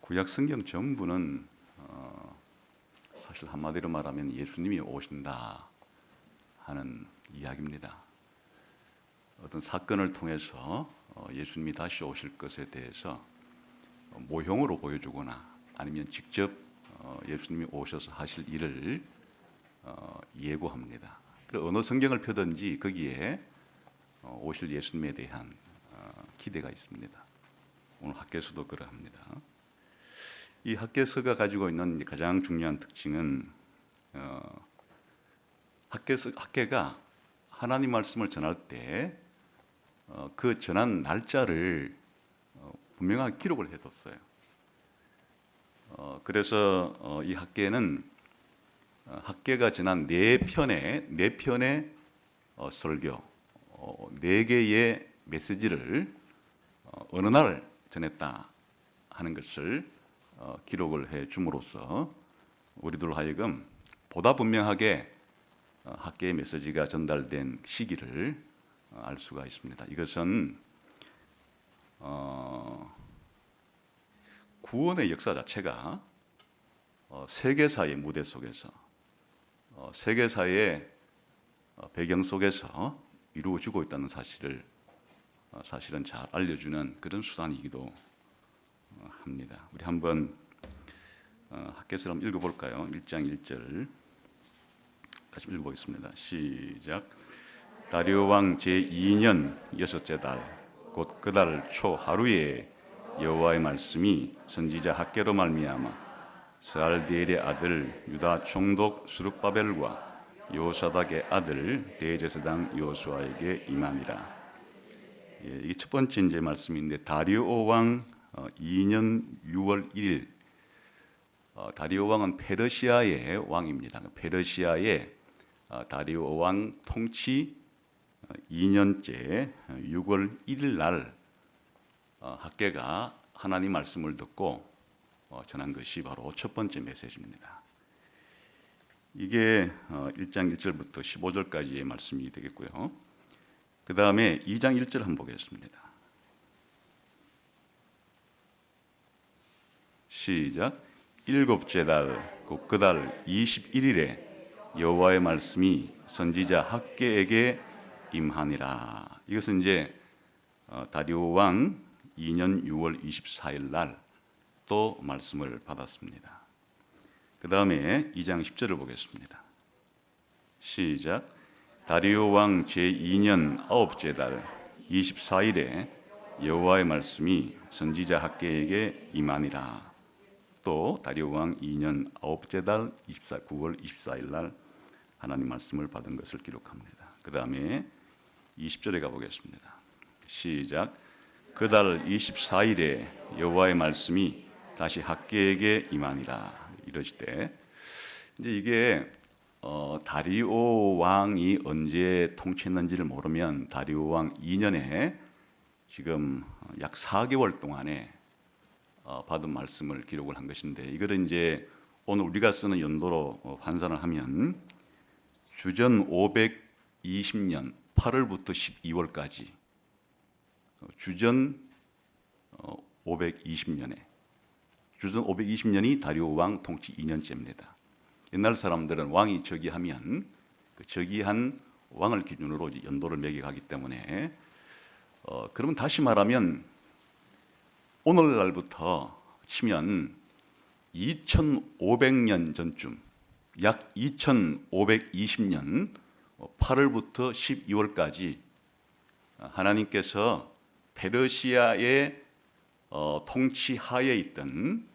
구약 성경 전부는 사실 한마디로 말하면 예수님이 오신다 하는 이야기입니다. 어떤 사건을 통해서 예수님이 다시 오실 것에 대해서 모형으로 보여주거나 아니면 직접 예수님이 오셔서 하실 일을 예고합니다. 어느 성경을 펴든지 거기에 오실 예수님에 대한 기대가 있습니다. 오늘 학개서도 그러합니다. 이 학개서가 가지고 있는 가장 중요한 특징은 학개가 하나님 말씀을 전할 때 그 전한 날짜를 분명하게 기록을 해뒀어요. 그래서 이 학개는 학개가 전한 네 편의 설교, 네 개의 메시지를 어느 날 전했다 하는 것을 기록을 해 줌으로써 우리들 하여금 보다 분명하게 학개의 메시지가 전달된 시기를 알 수가 있습니다. 이것은 구원의 역사 자체가 세계사의 무대 속에서 세계사의 배경 속에서 이루어지고 있다는 사실을 사실은 잘 알려주는 그런 수단이기도 합니다. 우리 한번 학개서를 한번 읽어볼까요? 1장 1절 같이 읽어보겠습니다. 시작. 다리오 왕 제2년 여섯째 달 곧 그 달 초 하루에 여호와의 말씀이 선지자 학개로 말미암아 스알디엘의 아들 유다 총독 스룹바벨과 요사닥의 아들 대제사장 요수아에게 임하니라. 이게 첫 번째 이제 말씀인데 다리오 왕 2년 6월 1일 다리오 왕은 페르시아의 왕입니다. 페르시아의 다리오 왕 통치 2년째 6월 1일 날 학개가 하나님 말씀을 듣고 전한 것이 바로 첫 번째 메시지입니다. 이게 1장 1절부터 15절까지의 말씀이 되겠고요. 그 다음에 2장 1절 한번 보겠습니다. 시작. 일곱째 달 곧 그 달 21일에 여호와의 말씀이 선지자 학개에게 임하니라. 이것은 이제 다리오 왕 2년 6월 24일 날 또 말씀을 받았습니다. 그 다음에 2장 10절을 보겠습니다. 시작. 다리오 왕 제2년 9째 달 24일에 여호와의 말씀이 선지자 학개에게 임하니라. 또 다리오 왕 2년 9째 달 9월 24일 날 하나님 말씀을 받은 것을 기록합니다. 그 다음에 20절에 가보겠습니다. 시작. 그 달 24일에 여호와의 말씀이 다시 학개에게 임하니라. 이러시되 이제 이게 다리오 왕이 언제 통치했는지를 모르면 다리오 왕 2년에 지금 약 4개월 동안에 받은 말씀을 기록을 한 것인데 이거를 이제 오늘 우리가 쓰는 연도로 환산을 하면 주전 520년 8월부터 12월까지 주전 520년에 주전 520년이 다리오 왕 통치 2년째입니다. 옛날 사람들은 왕이 즉위하면 그 즉위한 왕을 기준으로 연도를 매겨가기 때문에 그러면 다시 말하면 오늘날부터 치면 2500년 전쯤 약 2520년 8월부터 12월까지 하나님께서 페르시아의 통치 하에 있던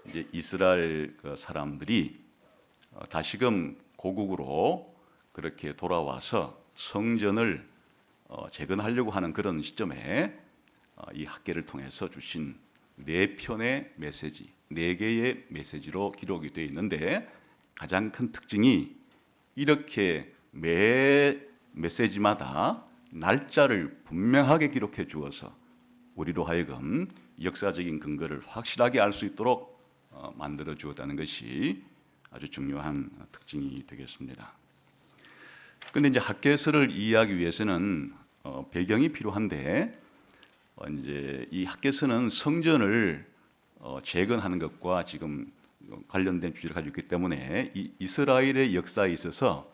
이제 이스라엘 사람들이 다시금 고국으로 그렇게 돌아와서 성전을 재건하려고 하는 그런 시점에 이 학개를 통해서 주신 네 편의 메시지, 네 개의 메시지로 기록이 되어 있는데 가장 큰 특징이 이렇게 매 메시지마다 날짜를 분명하게 기록해 주어서 우리로 하여금 역사적인 근거를 확실하게 알 수 있도록 만들어 주었다는 것이 아주 중요한 특징이 되겠습니다. 그런데 이제 학개서를 이해하기 위해서는 배경이 필요한데 이제 이 학개서는 성전을 재건하는 것과 지금 관련된 주제를 가지고 있기 때문에 이 이스라엘의 역사에 있어서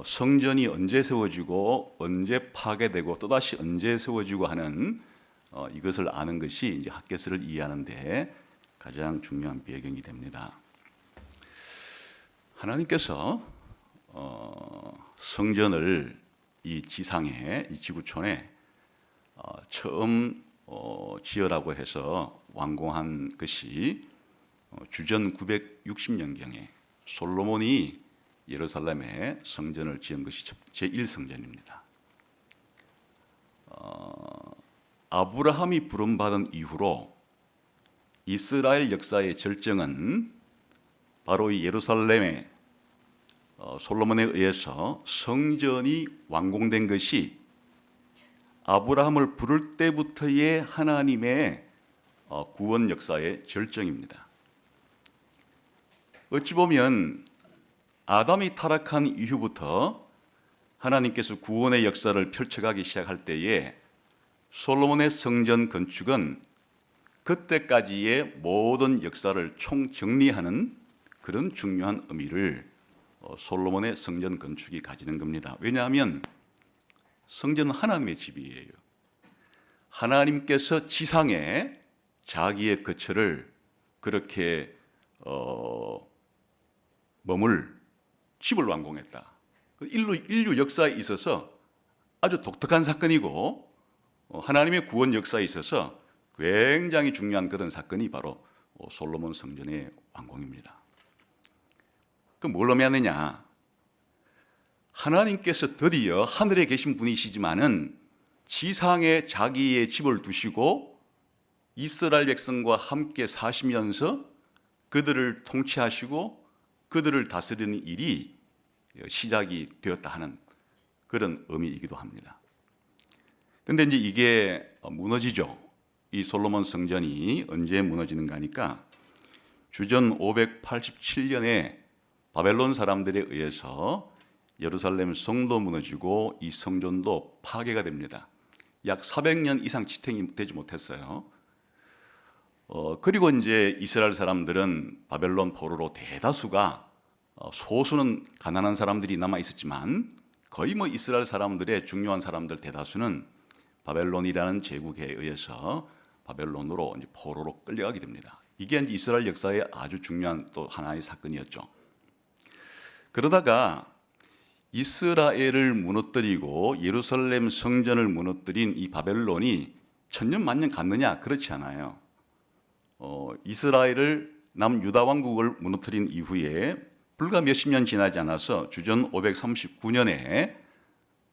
성전이 언제 세워지고 언제 파괴되고 또다시 언제 세워지고 하는 이것을 아는 것이 이제 학개서를 이해하는데 가장 중요한 배경이 됩니다. 하나님께서 성전을 이 지상에 이 지구촌에 처음 지으라고 해서 완공한 것이 주전 960년경에 솔로몬이 예루살렘에 성전을 지은 것이 제1성전입니다. 아브라함이 부름받은 이후로 이스라엘 역사의 절정은 바로 이 예루살렘에 솔로몬에 의해서 성전이 완공된 것이 아브라함을 부를 때부터의 하나님의 구원 역사의 절정입니다. 어찌 보면 아담이 타락한 이후부터 하나님께서 구원의 역사를 펼쳐가기 시작할 때에 솔로몬의 성전 건축은 그때까지의 모든 역사를 총정리하는 그런 중요한 의미를 솔로몬의 성전 건축이 가지는 겁니다. 왜냐하면 성전은 하나님의 집이에요. 하나님께서 지상에 자기의 거처를 그렇게 머물 집을 완공했다. 인류 역사에 있어서 아주 독특한 사건이고 하나님의 구원 역사에 있어서 굉장히 중요한 그런 사건이 바로 솔로몬 성전의 완공입니다. 그럼 뭘 의미하느냐? 하나님께서 드디어 하늘에 계신 분이시지만은 지상에 자기의 집을 두시고 이스라엘 백성과 함께 사시면서 그들을 통치하시고 그들을 다스리는 일이 시작이 되었다 하는 그런 의미이기도 합니다. 근데 이제 이게 무너지죠. 이 솔로몬 성전이 언제 무너지는가 하니까 주전 587년에 바벨론 사람들에 의해서 예루살렘 성도 무너지고 이 성전도 파괴가 됩니다. 약 400년 이상 지탱이 되지 못했어요. 그리고 이제 이스라엘 사람들은 바벨론 포로로 대다수가 소수는 가난한 사람들이 남아 있었지만 거의 뭐 이스라엘 사람들의 중요한 사람들 대다수는 바벨론이라는 제국에 의해서 바벨론으로 이제 포로로 끌려가게 됩니다. 이게 이제 이스라엘 역사의 아주 중요한 또 하나의 사건이었죠. 그러다가 이스라엘을 무너뜨리고 예루살렘 성전을 무너뜨린 이 바벨론이 천년 만년 갔느냐? 그렇지 않아요. 이스라엘을 남유다 왕국을 무너뜨린 이후에 불과 몇십 년 지나지 않아서 주전 539년에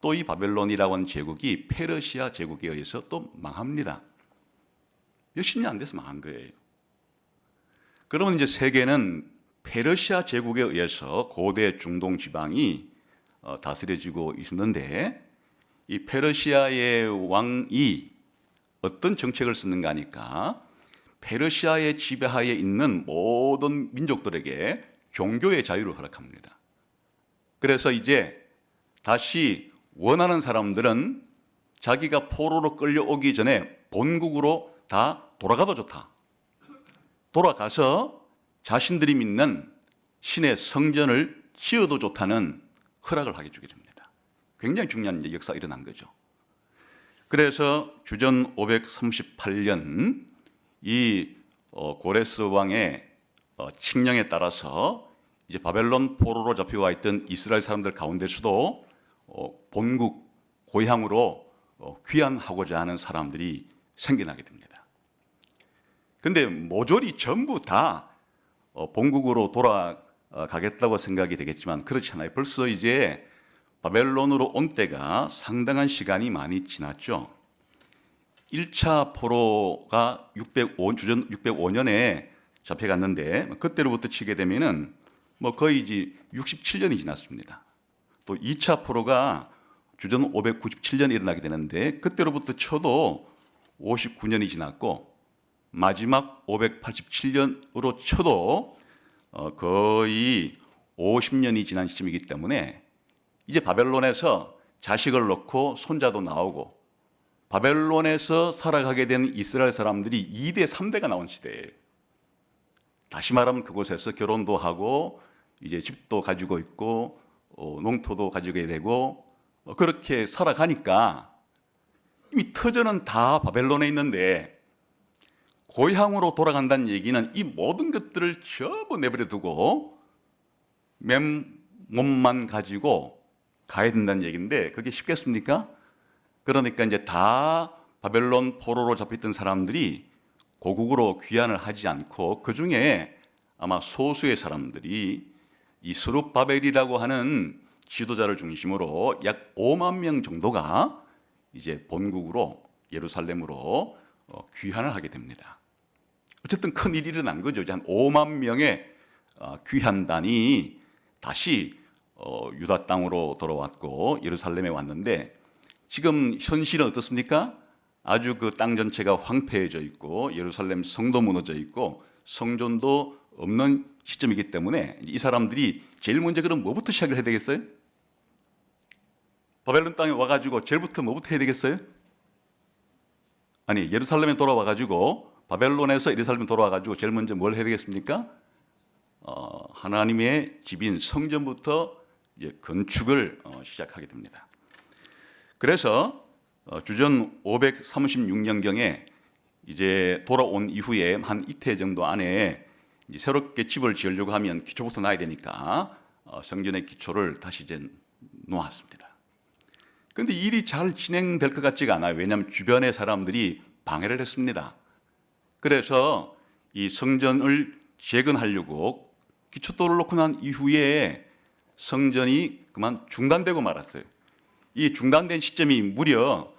또 이 바벨론이라고 하는 제국이 페르시아 제국에 의해서 또 망합니다. 몇십 년 안 돼서 망한 거예요. 그러면 이제 세계는 페르시아 제국에 의해서 고대 중동 지방이 다스려지고 있었는데 이 페르시아의 왕이 어떤 정책을 쓰는가 하니까 페르시아의 지배하에 있는 모든 민족들에게 종교의 자유를 허락합니다. 그래서 이제 다시 원하는 사람들은 자기가 포로로 끌려오기 전에 본국으로 다 돌아가도 좋다. 돌아가서 자신들이 믿는 신의 성전을 지어도 좋다는 허락을 하게 주게 됩니다. 굉장히 중요한 역사가 일어난 거죠. 그래서 주전 538년 이 고레스 왕의 칙령에 따라서 이제 바벨론 포로로 잡혀와 있던 이스라엘 사람들 가운데서도 본국 고향으로 귀환하고자 하는 사람들이 생겨나게 됩니다. 근데 모조리 전부 다 본국으로 돌아가겠다고 생각이 되겠지만 그렇지 않아요. 벌써 이제 바벨론으로 온 때가 상당한 시간이 많이 지났죠. 1차 포로가 주전 605년에 잡혀갔는데 그때로부터 치게 되면은 거의 이제 67년이 지났습니다. 또 2차 포로가 주전 597년에 일어나게 되는데 그때로부터 쳐도 59년이 지났고 마지막 587년으로 쳐도 거의 50년이 지난 시점이기 때문에 이제 바벨론에서 자식을 낳고 손자도 나오고 바벨론에서 살아가게 된 이스라엘 사람들이 2대 3대가 나온 시대예요. 다시 말하면 그곳에서 결혼도 하고 이제 집도 가지고 있고 농토도 가지게 되고 그렇게 살아가니까 이미 터전은 다 바벨론에 있는데 고향으로 돌아간다는 얘기는 이 모든 것들을 전부 내버려 두고 맨몸만 가지고 가야 된다는 얘기인데 그게 쉽겠습니까? 그러니까 이제 다 바벨론 포로로 잡혔던 사람들이 고국으로 귀환을 하지 않고 그 중에 아마 소수의 사람들이 이 스룹바벨이라고 하는 지도자를 중심으로 약 5만 명 정도가 이제 본국으로 예루살렘으로 귀환을 하게 됩니다. 어쨌든 큰 일이 일어난 거죠. 한 5만 명의 귀환단이 다시 유다 땅으로 돌아왔고 예루살렘에 왔는데 지금 현실은 어떻습니까? 아주 그 땅 전체가 황폐해져 있고 예루살렘 성도 무너져 있고 성전도 없는 시점이기 때문에 이 사람들이 제일 먼저 그럼 뭐부터 시작을 해야 되겠어요? 바벨론 땅에 와가지고 제일부터 뭐부터 해야 되겠어요? 아니 예루살렘에 돌아와가지고 바벨론에서 예루살렘에 돌아와가지고 제일 먼저 뭘 해야 되겠습니까? 하나님의 집인 성전부터 이제 건축을 시작하게 됩니다. 그래서 주전 536년경에 이제 돌아온 이후에 한 이태 정도 안에 이제 새롭게 집을 지으려고 하면 기초부터 놔야 되니까 성전의 기초를 다시 이제 놓았습니다. 그런데 일이 잘 진행될 것 같지가 않아요. 왜냐하면 주변의 사람들이 방해를 했습니다. 그래서 이 성전을 재건하려고 기초도를 놓고 난 이후에 성전이 그만 중단되고 말았어요. 이 중단된 시점이 무려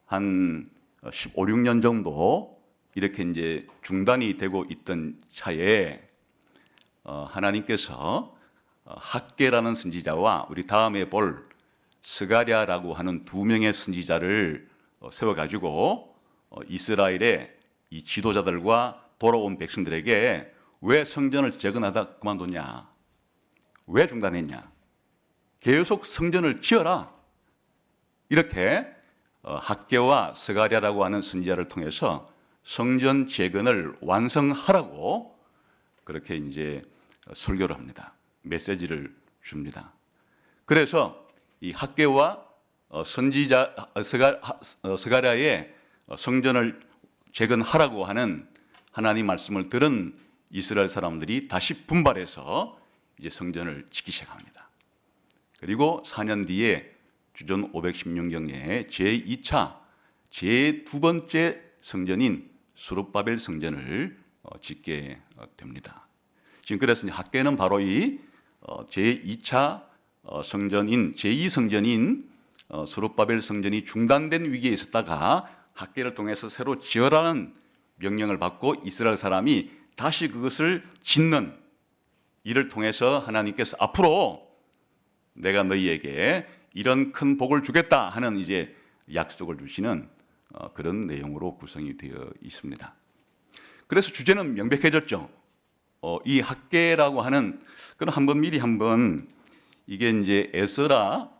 한 15, 16년 정도 이렇게 이제 중단이 되고 있던 차에 하나님께서 학개라는 선지자와 우리 다음에 볼 스가랴라고 하는 두 명의 선지자를 세워가지고 이스라엘의 이 지도자들과 돌아온 백성들에게 왜 성전을 재건하다 그만뒀냐? 왜 중단했냐? 계속 성전을 지어라. 이렇게 학개와 스가랴라고 하는 선지자를 통해서 성전 재건을 완성하라고 그렇게 이제 설교를 합니다. 메시지를 줍니다. 그래서 이 학개와 선지자 스가랴의 성전을 재건하라고 하는 하나님 말씀을 들은 이스라엘 사람들이 다시 분발해서 이제 성전을 짓기 시작합니다. 그리고 4년 뒤에 주전 516년에 제2차 제2 번째 성전인 스룹바벨 성전을 짓게 됩니다. 지금 그래서 학개는 바로 이 제2차 성전인 제2성전인 스룹바벨 성전이 중단된 위기에 있었다가 학개를 통해서 새로 지어라는 명령을 받고 이스라엘 사람이 다시 그것을 짓는 일을 통해서 하나님께서 앞으로 내가 너희에게 이런 큰 복을 주겠다 하는 이제 약속을 주시는 그런 내용으로 구성이 되어 있습니다. 그래서 주제는 명백해졌죠. 이 학개라고 하는 그런 한번 미리 한번 이게 이제 에스라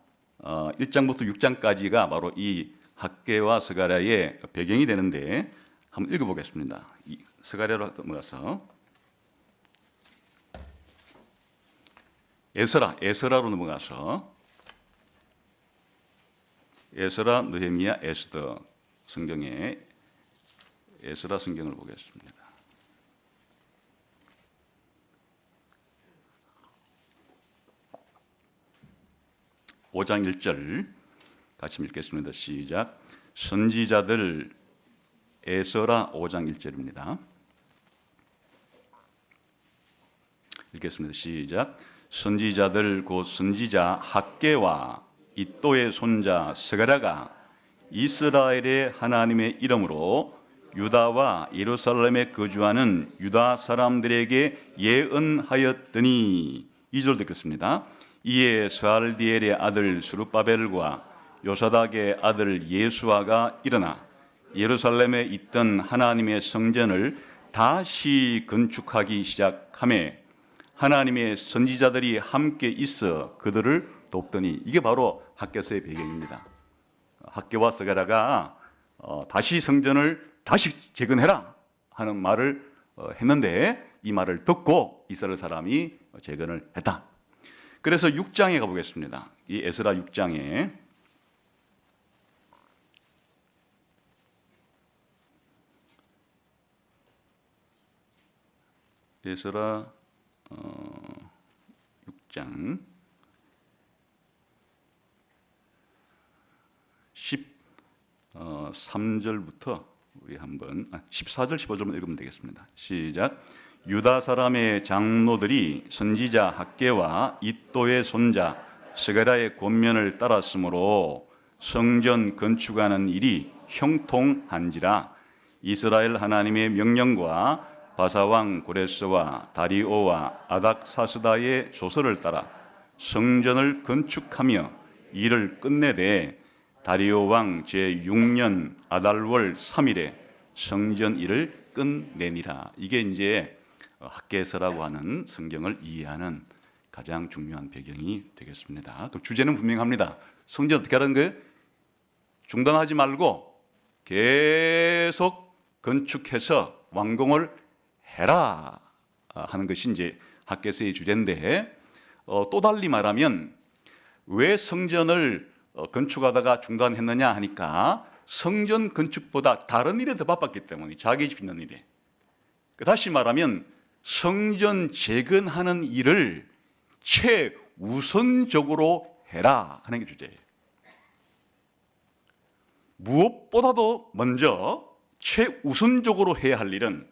1장부터 6장까지가 바로 이 학개와 스가랴의 배경이 되는데 한번 읽어보겠습니다. 스가랴로 넘어가서 에스라로 넘어가서 에스라, 느헤미야, 에스더 성경에 에스라 성경을 보겠습니다. (5장 1절) 같이 읽겠습니다. 시작. 선지자들 에스라 5장 1절입니다. 읽겠습니다. 시작. 선지자들 곧 선지자 학개와 이또의 손자 스가랴가 이스라엘의 하나님의 이름으로 유다와 예루살렘에 거주하는 유다 사람들에게 예언하였더니 2절 듣겠습니다. 이에 스알디엘의 아들 스룹바벨과 요사닥의 아들 예수아가 일어나 예루살렘에 있던 하나님의 성전을 다시 건축하기 시작하매 하나님의 선지자들이 함께 있어 그들을 돕더니 이게 바로 학개서의 배경입니다. 학개와 스가랴가 다시 성전을 다시 재건해라 하는 말을 했는데 이 말을 듣고 이스라엘 사람이 재건을 했다. 그래서 6장에 가보겠습니다. 이 에스라 6장에 에스라 6장 13절부터 우리 한번 14절 15절만 읽으면 되겠습니다. 시작. 유다 사람의 장로들이 선지자 학개와 잇도의 손자 스가랴의 권면을 따랐으므로 성전 건축하는 일이 형통한지라. 이스라엘 하나님의 명령과 바사왕 고레스와 다리오와 아닥사스다의 조서를 따라 성전을 건축하며 일을 끝내되 다리오 왕 제6년 아달월 3일에 성전 일을 끝내니라. 이게 이제 학개서라고 하는 성경을 이해하는 가장 중요한 배경이 되겠습니다. 그 주제는 분명합니다. 성전 어떻게 하는 거예요? 중단하지 말고 계속 건축해서 완공을 해라 하는 것이 이제 학개서의 주제인데, 또 달리 말하면 왜 성전을 건축하다가 중단했느냐 하니까 성전 건축보다 다른 일에 더 바빴기 때문에, 자기 집 짓는 일에. 다시 말하면 성전 재건하는 일을 최우선적으로 해라 하는 게 주제예요. 무엇보다도 먼저 최우선적으로 해야 할 일은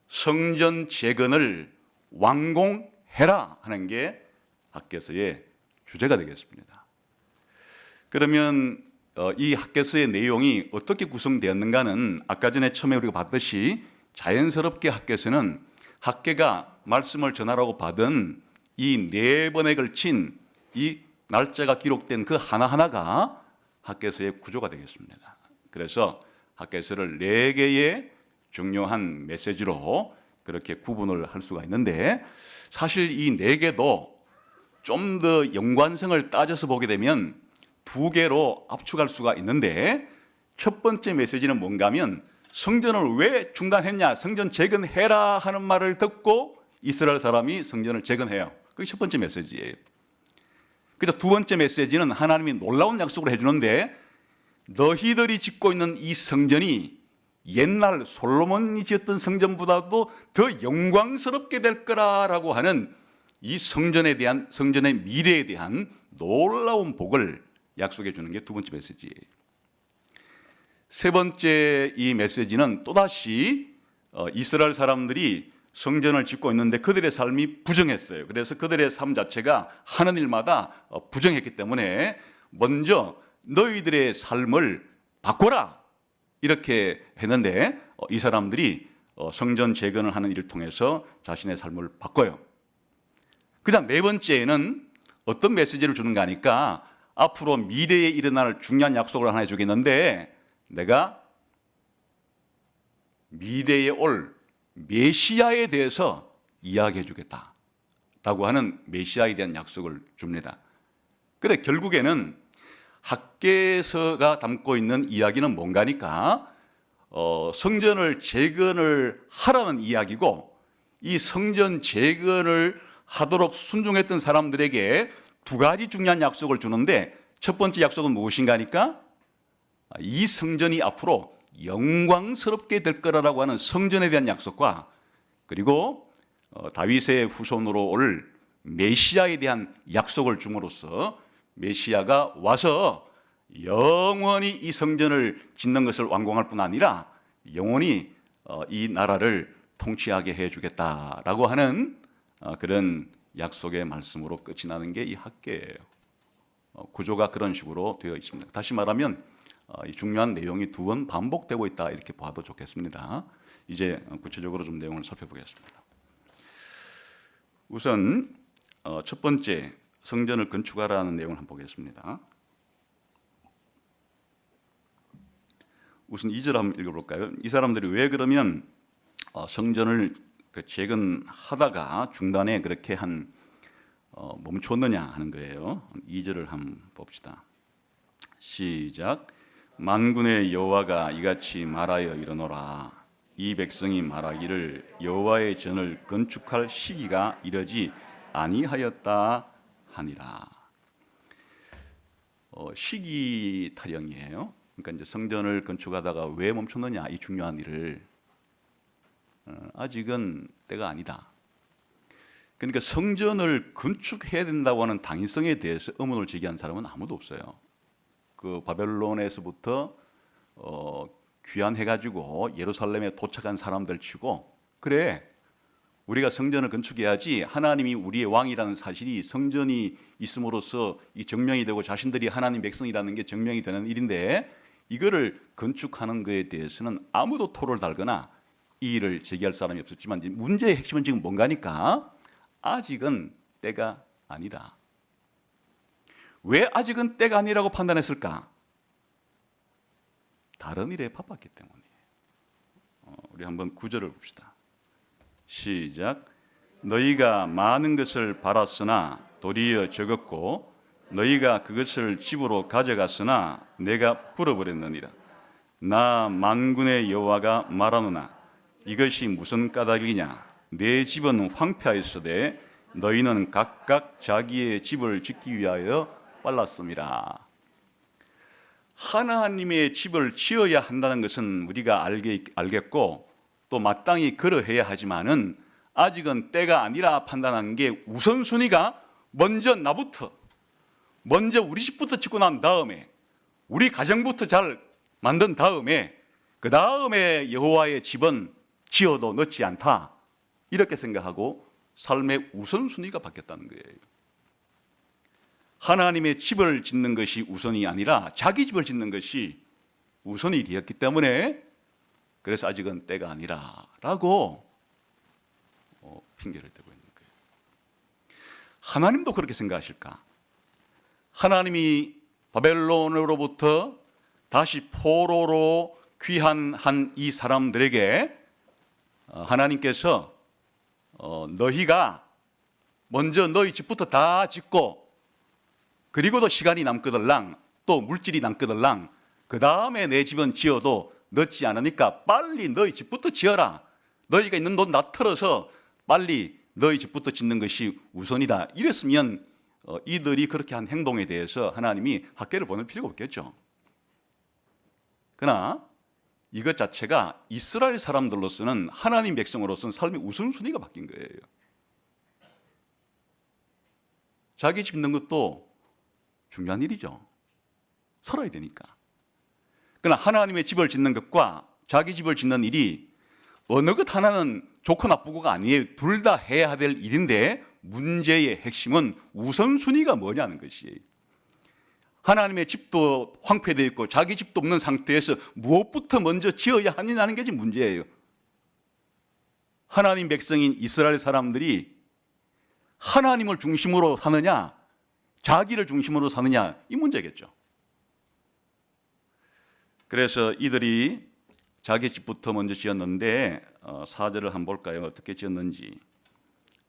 성전 재건을 완공해라 하는 게 학개서의 주제가 되겠습니다. 그러면 이 학개서의 내용이 어떻게 구성되었는가는 아까 전에 처음에 우리가 봤듯이 자연스럽게 학개서는 학개가 말씀을 전하라고 받은 이 4번에 걸친 이 날짜가 기록된 그 하나하나가 학개서의 구조가 되겠습니다. 그래서 학개서를 4개의 중요한 메시지로 그렇게 구분을 할 수가 있는데, 사실 이 4개도 좀 더 연관성을 따져서 보게 되면 2개로 압축할 수가 있는데, 첫 번째 메시지는 뭔가 하면 성전을 왜 중단했냐, 성전 재건해라 하는 말을 듣고 이스라엘 사람이 성전을 재건해요. 그게 첫 번째 메시지예요. 그래서 두 번째 메시지는 하나님이 놀라운 약속을 해주는데, 너희들이 짓고 있는 이 성전이 옛날 솔로몬이 지었던 성전보다도 더 영광스럽게 될 거라라고 하는 이 성전에 대한, 성전의 미래에 대한 놀라운 복을 약속해 주는 게 두 번째 메시지예요. 세 번째 이 메시지는 또다시 이스라엘 사람들이 성전을 짓고 있는데 그들의 삶이 부정했어요. 그래서 그들의 삶 자체가 하는 일마다 부정했기 때문에 먼저 너희들의 삶을 바꿔라 이렇게 했는데, 이 사람들이 성전 재건을 하는 일을 통해서 자신의 삶을 바꿔요. 그다음 네 번째에는 어떤 메시지를 주는가 하니까 앞으로 미래에 일어날 중요한 약속을 하나 해주겠는데, 내가 미래에 올 메시아에 대해서 이야기해 주겠다라고 하는 메시아에 대한 약속을 줍니다. 그래 결국에는 학개서가 담고 있는 이야기는 뭔가니까 성전을 재건을 하라는 이야기고, 이 성전 재건을 하도록 순종했던 사람들에게 두 가지 중요한 약속을 주는데, 첫 번째 약속은 무엇인가 하니까 이 성전이 앞으로 영광스럽게 될 거라고 하는 성전에 대한 약속과, 그리고 다윗의 후손으로 올 메시아에 대한 약속을 줌으로써 메시아가 와서 영원히 이 성전을 짓는 것을 완공할 뿐 아니라 영원히 이 나라를 통치하게 해주겠다라고 하는 그런 약속의 말씀으로 끝이 나는 게 이 학개예요. 구조가 그런 식으로 되어 있습니다. 다시 말하면 이 중요한 내용이 2번 반복되고 있다 이렇게 봐도 좋겠습니다. 이제 구체적으로 좀 내용을 살펴보겠습니다. 우선 첫 번째 성전을 건축하라는 내용을 한번 보겠습니다. 우선 2절 한번 읽어볼까요? 이 사람들이 왜 그러면 성전을 재건하다가 중단에 그렇게 멈췄느냐 하는 거예요. 2절을 한번 봅시다. 시작. 만군의 여호와가 이같이 말하여 이르노라. 이 백성이 말하기를 여호와의 전을 건축할 시기가 이르지 아니하였다 하니라. 시기 타령이에요. 그러니까 이제 성전을 건축하다가 왜 멈췄느냐, 이 중요한 일을. 아직은 때가 아니다. 그러니까 성전을 건축해야 된다고 하는 당위성에 대해서 의문을 제기한 사람은 아무도 없어요. 그 바벨론에서부터 귀환해가지고 예루살렘에 도착한 사람들 치고, 그래 우리가 성전을 건축해야지 하나님이 우리의 왕이라는 사실이 성전이 있음으로써 이 증명이 되고 자신들이 하나님 백성이라는 게 증명이 되는 일인데, 이거를 건축하는 것에 대해서는 아무도 토를 달거나 이 일을 제기할 사람이 없었지만, 문제의 핵심은 지금 뭔가니까 아직은 때가 아니다. 왜 아직은 때가 아니라고 판단했을까? 다른 일에 바빴기 때문이에요. 우리 한번 구절을 봅시다. 시작. 너희가 많은 것을 바랐으나 도리어 적었고 너희가 그것을 집으로 가져갔으나 내가 풀어버렸느니라. 나 만군의 여호와가 말하노나 이것이 무슨 까닭이냐? 내 집은 황폐하였으되 너희는 각각 자기의 집을 짓기 위하여 빨랐습니다. 하나님의 집을 지어야 한다는 것은 우리가 알겠고 또 마땅히 그러해야 하지만은 아직은 때가 아니라 판단한 게 우선순위가 먼저 나부터, 먼저 우리 집부터 짓고 난 다음에, 우리 가정부터 잘 만든 다음에 그 다음에 여호와의 집은 지어도 늦지 않다, 이렇게 생각하고 삶의 우선순위가 바뀌었다는 거예요. 하나님의 집을 짓는 것이 우선이 아니라 자기 집을 짓는 것이 우선이 되었기 때문에, 그래서 아직은 때가 아니라라고 핑계를 대고 있는 거예요. 하나님도 그렇게 생각하실까? 하나님이 바벨론으로부터 다시 포로로 귀환한 이 사람들에게 하나님께서 너희가 먼저 너희 집부터 다 짓고 그리고도 시간이 남거들랑 또 물질이 남거들랑 그 다음에 내 집은 지어도 늦지 않으니까 빨리 너희 집부터 지어라. 너희가 있는 돈 다 털어서 빨리 너희 집부터 짓는 것이 우선이다. 이랬으면 이들이 그렇게 한 행동에 대해서 하나님이 학계를 보낼 필요가 없겠죠. 그러나 이것 자체가 이스라엘 사람들로서는, 하나님 백성으로서는 삶의 우선순위가 바뀐 거예요. 자기 집 짓는 것도 중요한 일이죠. 살아야 되니까. 그러나 하나님의 집을 짓는 것과 자기 집을 짓는 일이 어느 것 하나는 좋고 나쁘고가 아니에요. 둘 다 해야 될 일인데, 문제의 핵심은 우선순위가 뭐냐는 것이에요. 하나님의 집도 황폐되어 있고 자기 집도 없는 상태에서 무엇부터 먼저 지어야 하느냐는 게 지금 문제예요. 하나님 백성인 이스라엘 사람들이 하나님을 중심으로 사느냐, 자기를 중심으로 사느냐, 이 문제겠죠. 그래서 이들이 자기 집부터 먼저 지었는데 4절을 한번 볼까요? 어떻게 지었는지.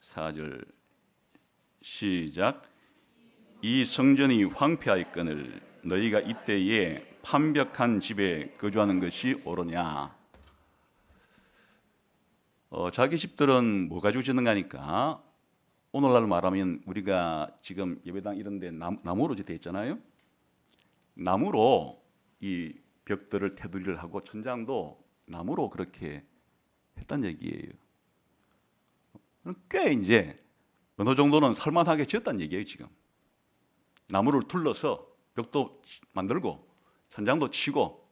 4절 시작. 이 성전이 황폐하였거늘 너희가 이때에 판벽한 집에 거주하는 것이 옳으냐. 자기 집들은 뭐 가지고 짓는 거니까, 오늘날 말하면 우리가 지금 예배당 이런 데 나무로 되어 있잖아요. 나무로 이 벽들을 테두리를 하고 천장도 나무로 그렇게 했단 얘기예요. 꽤 이제 어느 정도는 살만하게 지었단 얘기예요. 지금 나무를 둘러서 벽도 만들고 천장도 치고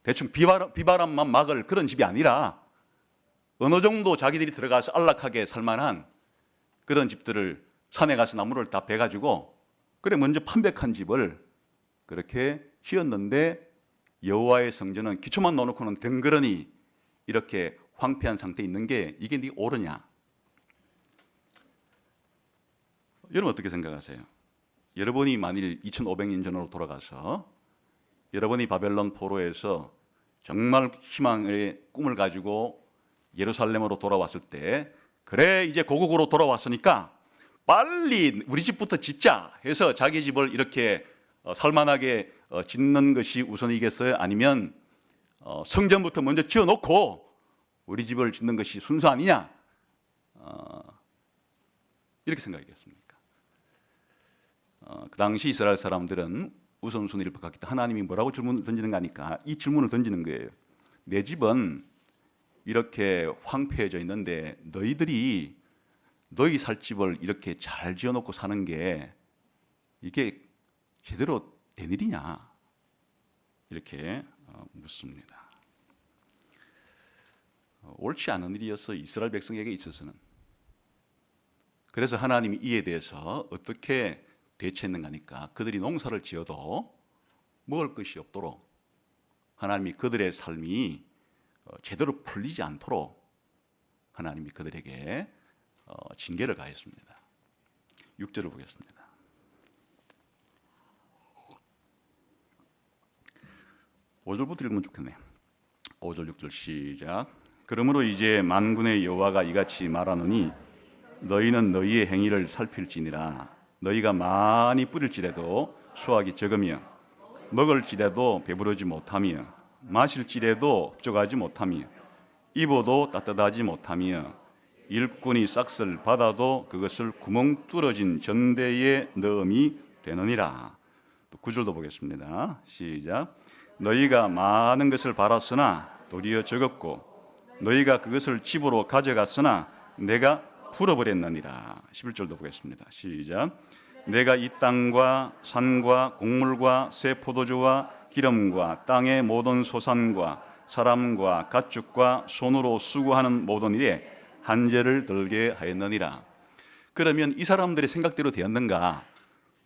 대충 비바람만 막을 그런 집이 아니라 어느 정도 자기들이 들어가서 안락하게 살만한 그런 집들을 산에 가서 나무를 다 베가지고 그래 먼저 판백한 집을 그렇게 지었는데, 여호와의 성전은 기초만 놓고는 덩그러니 이렇게 황폐한 상태에 있는 게 이게 네 옳으냐? 여러분 어떻게 생각하세요? 여러분이 만일 2500년 전으로 돌아가서 여러분이 바벨론 포로에서 정말 희망의 꿈을 가지고 예루살렘으로 돌아왔을 때, 그래 이제 고국으로 돌아왔으니까 빨리 우리 집부터 짓자 해서 자기 집을 이렇게 살만하게 짓는 것이 우선이겠어요? 아니면 성전부터 먼저 지어놓고 우리 집을 짓는 것이 순서 아니냐? 이렇게 생각하겠습니까? 그 당시 이스라엘 사람들은 우선순위를 바꿨기 때문에 하나님이 뭐라고 질문을 던지는 거니까 이 질문을 던지는 거예요. 내 집은 이렇게 황폐해져 있는데 너희들이 너희 살 집을 이렇게 잘 지어놓고 사는 게 이게 제대로 된 일이냐? 이렇게 묻습니다. 옳지 않은 일이었어, 이스라엘 백성에게 있어서는. 그래서 하나님이 이에 대해서 어떻게 대처했는가 하니까 그들이 농사를 지어도 먹을 것이 없도록 하나님이 그들의 삶이 제대로 풀리지 않도록 하나님이 그들에게 징계를 가했습니다. 6절을 보겠습니다. 5절부터 읽으면 좋겠네요. 5절 6절 시작. 그러므로 이제 만군의 여호와가 이같이 말하노니 너희는 너희의 행위를 살필지니라. 너희가 많이 뿌릴지라도 수확이 적으며 먹을지라도 배부르지 못하며 마실지라도 흡족하지 못하며 입어도 따뜻하지 못하며 일꾼이 싹을 받아도 그것을 구멍 뚫어진 전대에 넣음이 되느니라. 또 9절도 보겠습니다. 시작. 너희가 많은 것을 바랐으나 도리어 적었고 너희가 그것을 집으로 가져갔으나 내가 풀어버렸느니라. 11절도 보겠습니다. 시작. 내가 이 땅과 산과 곡물과 새 포도주와 기름과 땅의 모든 소산과 사람과 가축과 손으로 수고하는 모든 일에 한죄를 들게 하였느니라. 그러면 이 사람들의 생각대로 되었는가?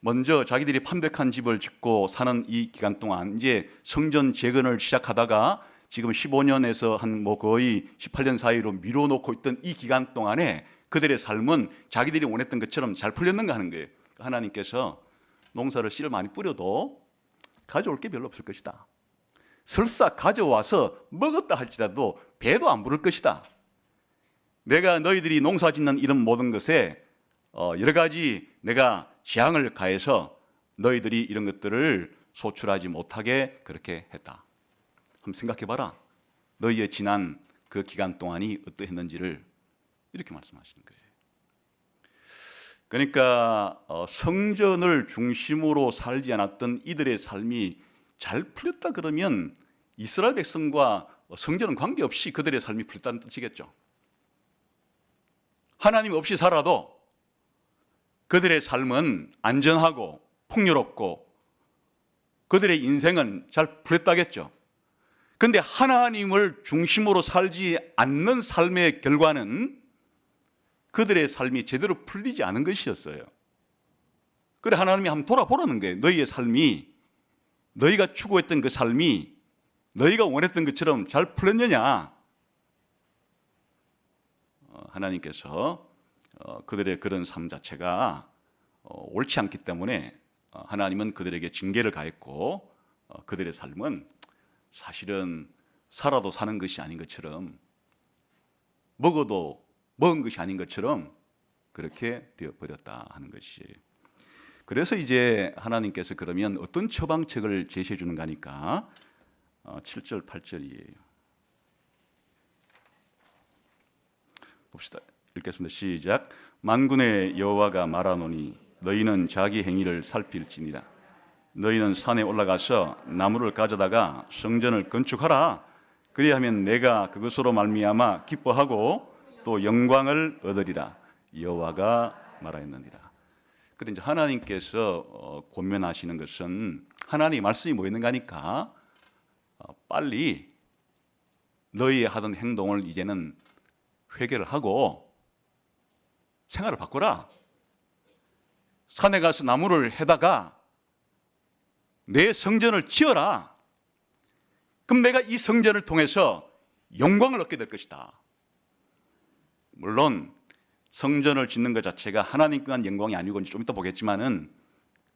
먼저 자기들이 판백한 집을 짓고 사는 이 기간 동안 이제 성전 재건을 시작하다가 지금 15년에서 한 거의 18년 사이로 미뤄놓고 있던 이 기간 동안에 그들의 삶은 자기들이 원했던 것처럼 잘 풀렸는가 하는 거예요. 하나님께서 농사를 씨를 많이 뿌려도 가져올 게 별로 없을 것이다. 설사 가져와서 먹었다 할지라도 배도 안 부를 것이다. 내가 너희들이 농사 짓는 이런 모든 것에 여러 가지 내가 재앙을 가해서 너희들이 이런 것들을 소출하지 못하게 그렇게 했다. 한번 생각해 봐라. 너희의 지난 그 기간 동안이 어떠했는지를 이렇게 말씀하시는 거예요. 그러니까 성전을 중심으로 살지 않았던 이들의 삶이 잘 풀렸다 그러면 이스라엘 백성과 성전은 관계없이 그들의 삶이 풀렸다는 뜻이겠죠. 하나님 없이 살아도 그들의 삶은 안전하고 풍요롭고 그들의 인생은 잘 풀렸다겠죠. 그런데 하나님을 중심으로 살지 않는 삶의 결과는 그들의 삶이 제대로 풀리지 않은 것이었어요. 그래 하나님이 한번 돌아보라는 거예요. 너희의 삶이, 너희가 추구했던 그 삶이 너희가 원했던 것처럼 잘 풀렸느냐. 하나님께서 그들의 그런 삶 자체가 옳지 않기 때문에 하나님은 그들에게 징계를 가했고 그들의 삶은 사실은 살아도 사는 것이 아닌 것처럼 먹어도 먹은 것이 아닌 것처럼 그렇게 되어버렸다 하는 것이에요. 그래서 이제 하나님께서 그러면 어떤 처방책을 제시해 주는가 하니까 7절 8절이에요. 봅시다. 읽겠습니다. 시작. 만군의 여호와가 말하노니 너희는 자기 행위를 살필지니라. 너희는 산에 올라가서 나무를 가져다가 성전을 건축하라. 그리하면 내가 그것으로 말미암아 기뻐하고 또 영광을 얻으리라. 여호와가 말하였느니라. 그런데 이제 하나님께서 권면하시는 것은 하나님의 말씀이 뭐 있는가 하니까 빨리 너희의 하던 행동을 이제는 회개를 하고 생활을 바꾸라. 산에 가서 나무를 해다가 내 성전을 지어라. 그럼 내가 이 성전을 통해서 영광을 얻게 될 것이다. 물론 성전을 짓는 것 자체가 하나님께만 영광이 아니고 좀 이따 보겠지만은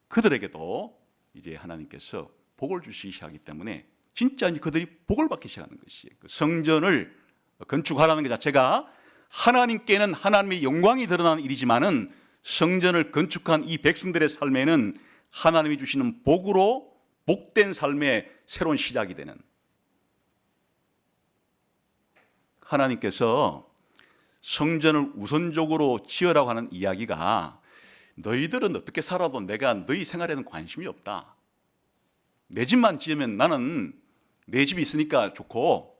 그들에게도 이제 하나님께서 복을 주시기 시작하기 때문에 진짜 그들이 복을 받기 시작하는 것이에요. 그 성전을 건축하라는 것 자체가 하나님께는 하나님의 영광이 드러나는 일이지만은 성전을 건축한 이 백성들의 삶에는 하나님이 주시는 복으로 복된 삶의 새로운 시작이 되는, 하나님께서 성전을 우선적으로 지으라고 하는 이야기가 너희들은 어떻게 살아도 내가 너희 생활에는 관심이 없다. 내 집만 지으면 나는 내 집이 있으니까 좋고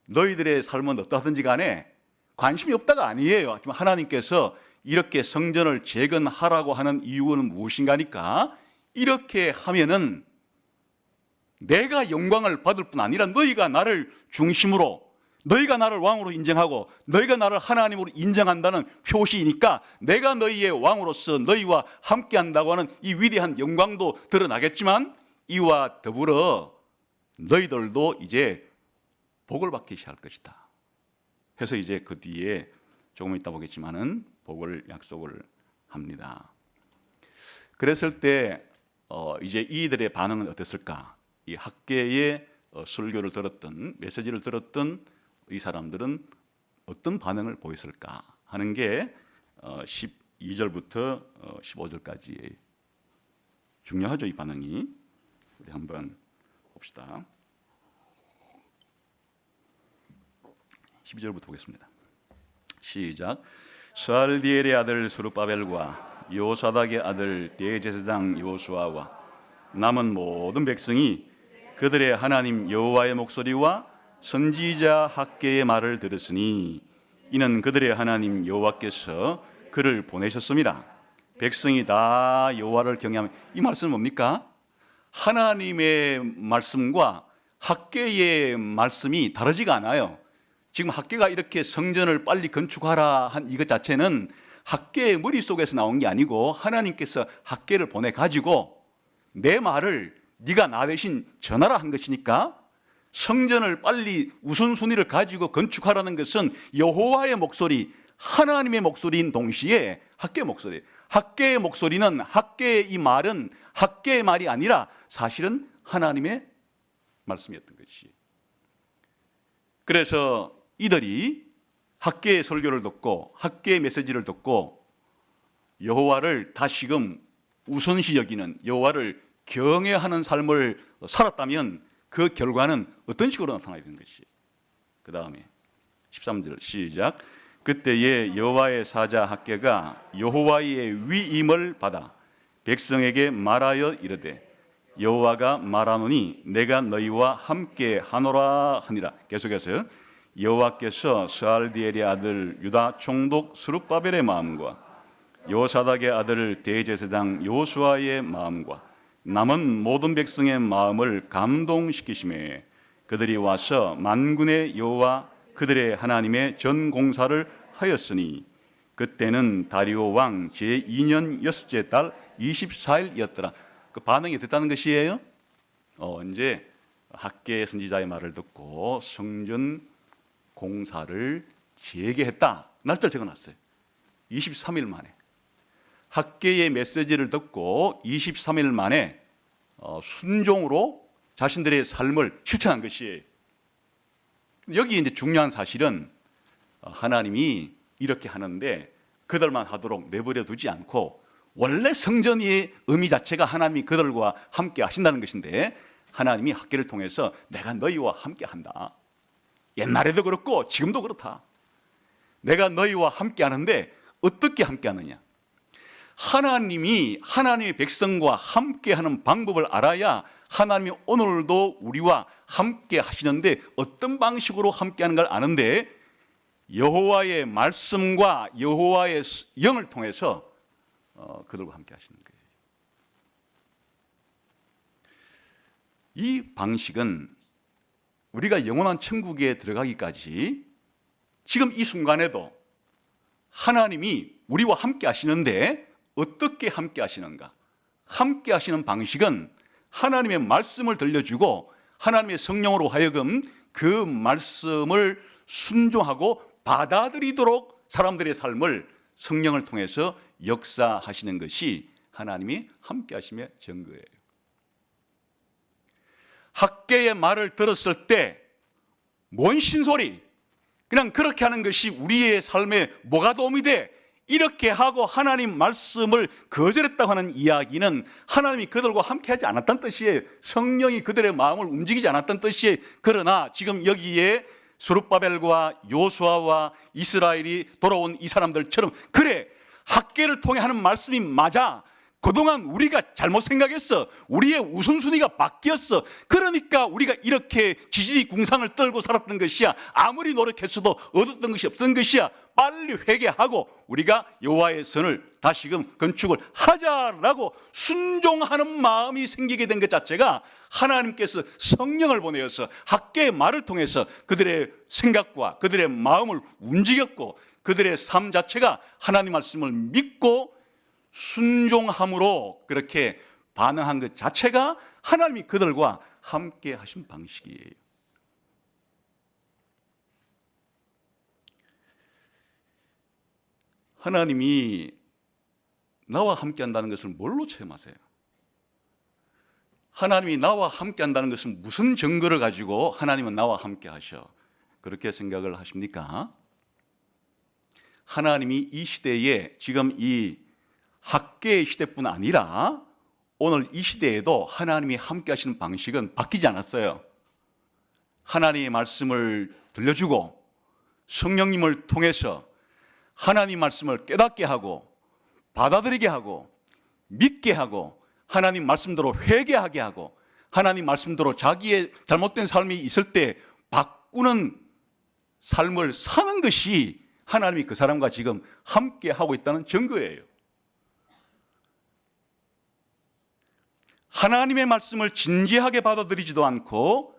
너희들의 삶은 어떠하든지 간에 관심이 없다가 아니에요. 지금 하나님께서 이렇게 성전을 재건하라고 하는 이유는 무엇인가니까 이렇게 하면은 내가 영광을 받을 뿐 아니라 너희가 나를 중심으로, 너희가 나를 왕으로 인정하고 너희가 나를 하나님으로 인정한다는 표시이니까 내가 너희의 왕으로서 너희와 함께 한다고 하는 이 위대한 영광도 드러나겠지만 이와 더불어 너희들도 이제 복을 받기 시작할 것이다. 해서 이제 그 뒤에 조금 이따 보겠지만은 복을 약속을 합니다. 그랬을 때 이제 이들의 반응은 어땠을까? 이 학계의 설교를 들었던, 메시지를 들었던 이 사람들은 어떤 반응을 보였을까 하는 게 12절부터 15절까지 중요하죠. 이 반응이. 우리 한번 봅시다. 12절부터 보겠습니다. 시작. 스알디엘의 아들 스룹바벨과 요사닥의 아들 대제사장 요수아와 남은 모든 백성이 그들의 하나님 여호와의 목소리와 선지자 학계의 말을 들었으니 이는 그들의 하나님 여호와께서 그를 보내셨습니다. 백성이 다 여호와를 경외하며, 이 말씀은 뭡니까? 하나님의 말씀과 학계의 말씀이 다르지가 않아요. 지금 학계가 이렇게 성전을 빨리 건축하라 한 이것 자체는 학계의 머릿속에서 나온 게 아니고 하나님께서 학계를 보내가지고 내 말을 네가 나 대신 전하라 한 것이니까 성전을 빨리 우선순위를 가지고 건축하라는 것은 여호와의 목소리, 하나님의 목소리인 동시에 학계의 목소리, 학계의 목소리는, 학계의 이 말은 학계의 말이 아니라 사실은 하나님의 말씀이었던 것이. 그래서 이들이 학계의 설교를 듣고 학계의 메시지를 듣고 여호와를 다시금 우선시 여기는, 여호와를 경외하는 삶을 살았다면 그 결과는 어떤 식으로 나타나야 되는 것이. 그 다음에 13절 시작. 그때에 여호와의 사자 학계가 여호와의 위임을 받아 백성에게 말하여 이르되 여호와가 말하노니 내가 너희와 함께 하노라 하니라. 계속해서 여호와께서 스알디엘의 아들 유다 총독 스룹바벨의 마음과 요사닥의 아들 대제사장 요수아의 마음과 남은 모든 백성의 마음을 감동시키시매 그들이 와서 만군의 여호와 그들의 하나님의 전 공사를 하였으니 그때는 다리오 왕 제2년 여섯째 달 24일이었더라. 그 반응이 됐다는 것이에요. 이제 학계 선지자의 말을 듣고 성전 공사를 재개했다. 날짜를 적어놨어요. 23일 만에. 학계의 메시지를 듣고 23일 만에 순종으로 자신들의 삶을 실천한 것이에요. 여기 이제 중요한 사실은 하나님이 이렇게 하는데 그들만 하도록 내버려 두지 않고 원래 성전의 의미 자체가 하나님이 그들과 함께 하신다는 것인데 하나님이 학계를 통해서 내가 너희와 함께 한다. 옛날에도 그렇고 지금도 그렇다. 내가 너희와 함께 하는데 어떻게 함께 하느냐? 하나님이 하나님의 백성과 함께 하는 방법을 알아야 하나님이 오늘도 우리와 함께 하시는데 어떤 방식으로 함께 하는 걸 아는데 여호와의 말씀과 여호와의 영을 통해서 그들과 함께 하시는 거예요. 이 방식은 우리가 영원한 천국에 들어가기까지 지금 이 순간에도 하나님이 우리와 함께 하시는데 어떻게 함께 하시는가? 함께 하시는 방식은 하나님의 말씀을 들려주고 하나님의 성령으로 하여금 그 말씀을 순종하고 받아들이도록 사람들의 삶을 성령을 통해서 역사하시는 것이 하나님이 함께 하심의 증거예요. 학계의 말을 들었을 때 뭔 신소리? 그냥 그렇게 하는 것이 우리의 삶에 뭐가 도움이 돼? 이렇게 하고 하나님 말씀을 거절했다고 하는 이야기는 하나님이 그들과 함께하지 않았다는 뜻이에요. 성령이 그들의 마음을 움직이지 않았다는 뜻이에요. 그러나 지금 여기에 스룹바벨과 요수아와 이스라엘이 돌아온 이 사람들처럼, 그래, 학계를 통해 하는 말씀이 맞아, 그동안 우리가 잘못 생각했어, 우리의 우선순위가 바뀌었어, 그러니까 우리가 이렇게 지지궁상을 떨고 살았던 것이야, 아무리 노력했어도 얻었던 것이 없던 것이야, 빨리 회개하고 우리가 여호와의 선을 다시금 건축을 하자라고 순종하는 마음이 생기게 된 것 자체가 하나님께서 성령을 보내어서 학계의 말을 통해서 그들의 생각과 그들의 마음을 움직였고, 그들의 삶 자체가 하나님 말씀을 믿고 순종함으로 그렇게 반응한 것 자체가 하나님이 그들과 함께 하신 방식이에요. 하나님이 나와 함께 한다는 것을 뭘로 체험하세요? 하나님이 나와 함께 한다는 것은 무슨 증거를 가지고 하나님은 나와 함께 하셔? 그렇게 생각을 하십니까? 하나님이 이 시대에, 지금 이 학계의 시대뿐 아니라 오늘 이 시대에도 하나님이 함께 하시는 방식은 바뀌지 않았어요. 하나님의 말씀을 들려주고 성령님을 통해서 하나님 말씀을 깨닫게 하고 받아들이게 하고 믿게 하고 하나님 말씀대로 회개하게 하고 하나님 말씀대로 자기의 잘못된 삶이 있을 때 바꾸는 삶을 사는 것이 하나님이 그 사람과 지금 함께 하고 있다는 증거예요. 하나님의 말씀을 진지하게 받아들이지도 않고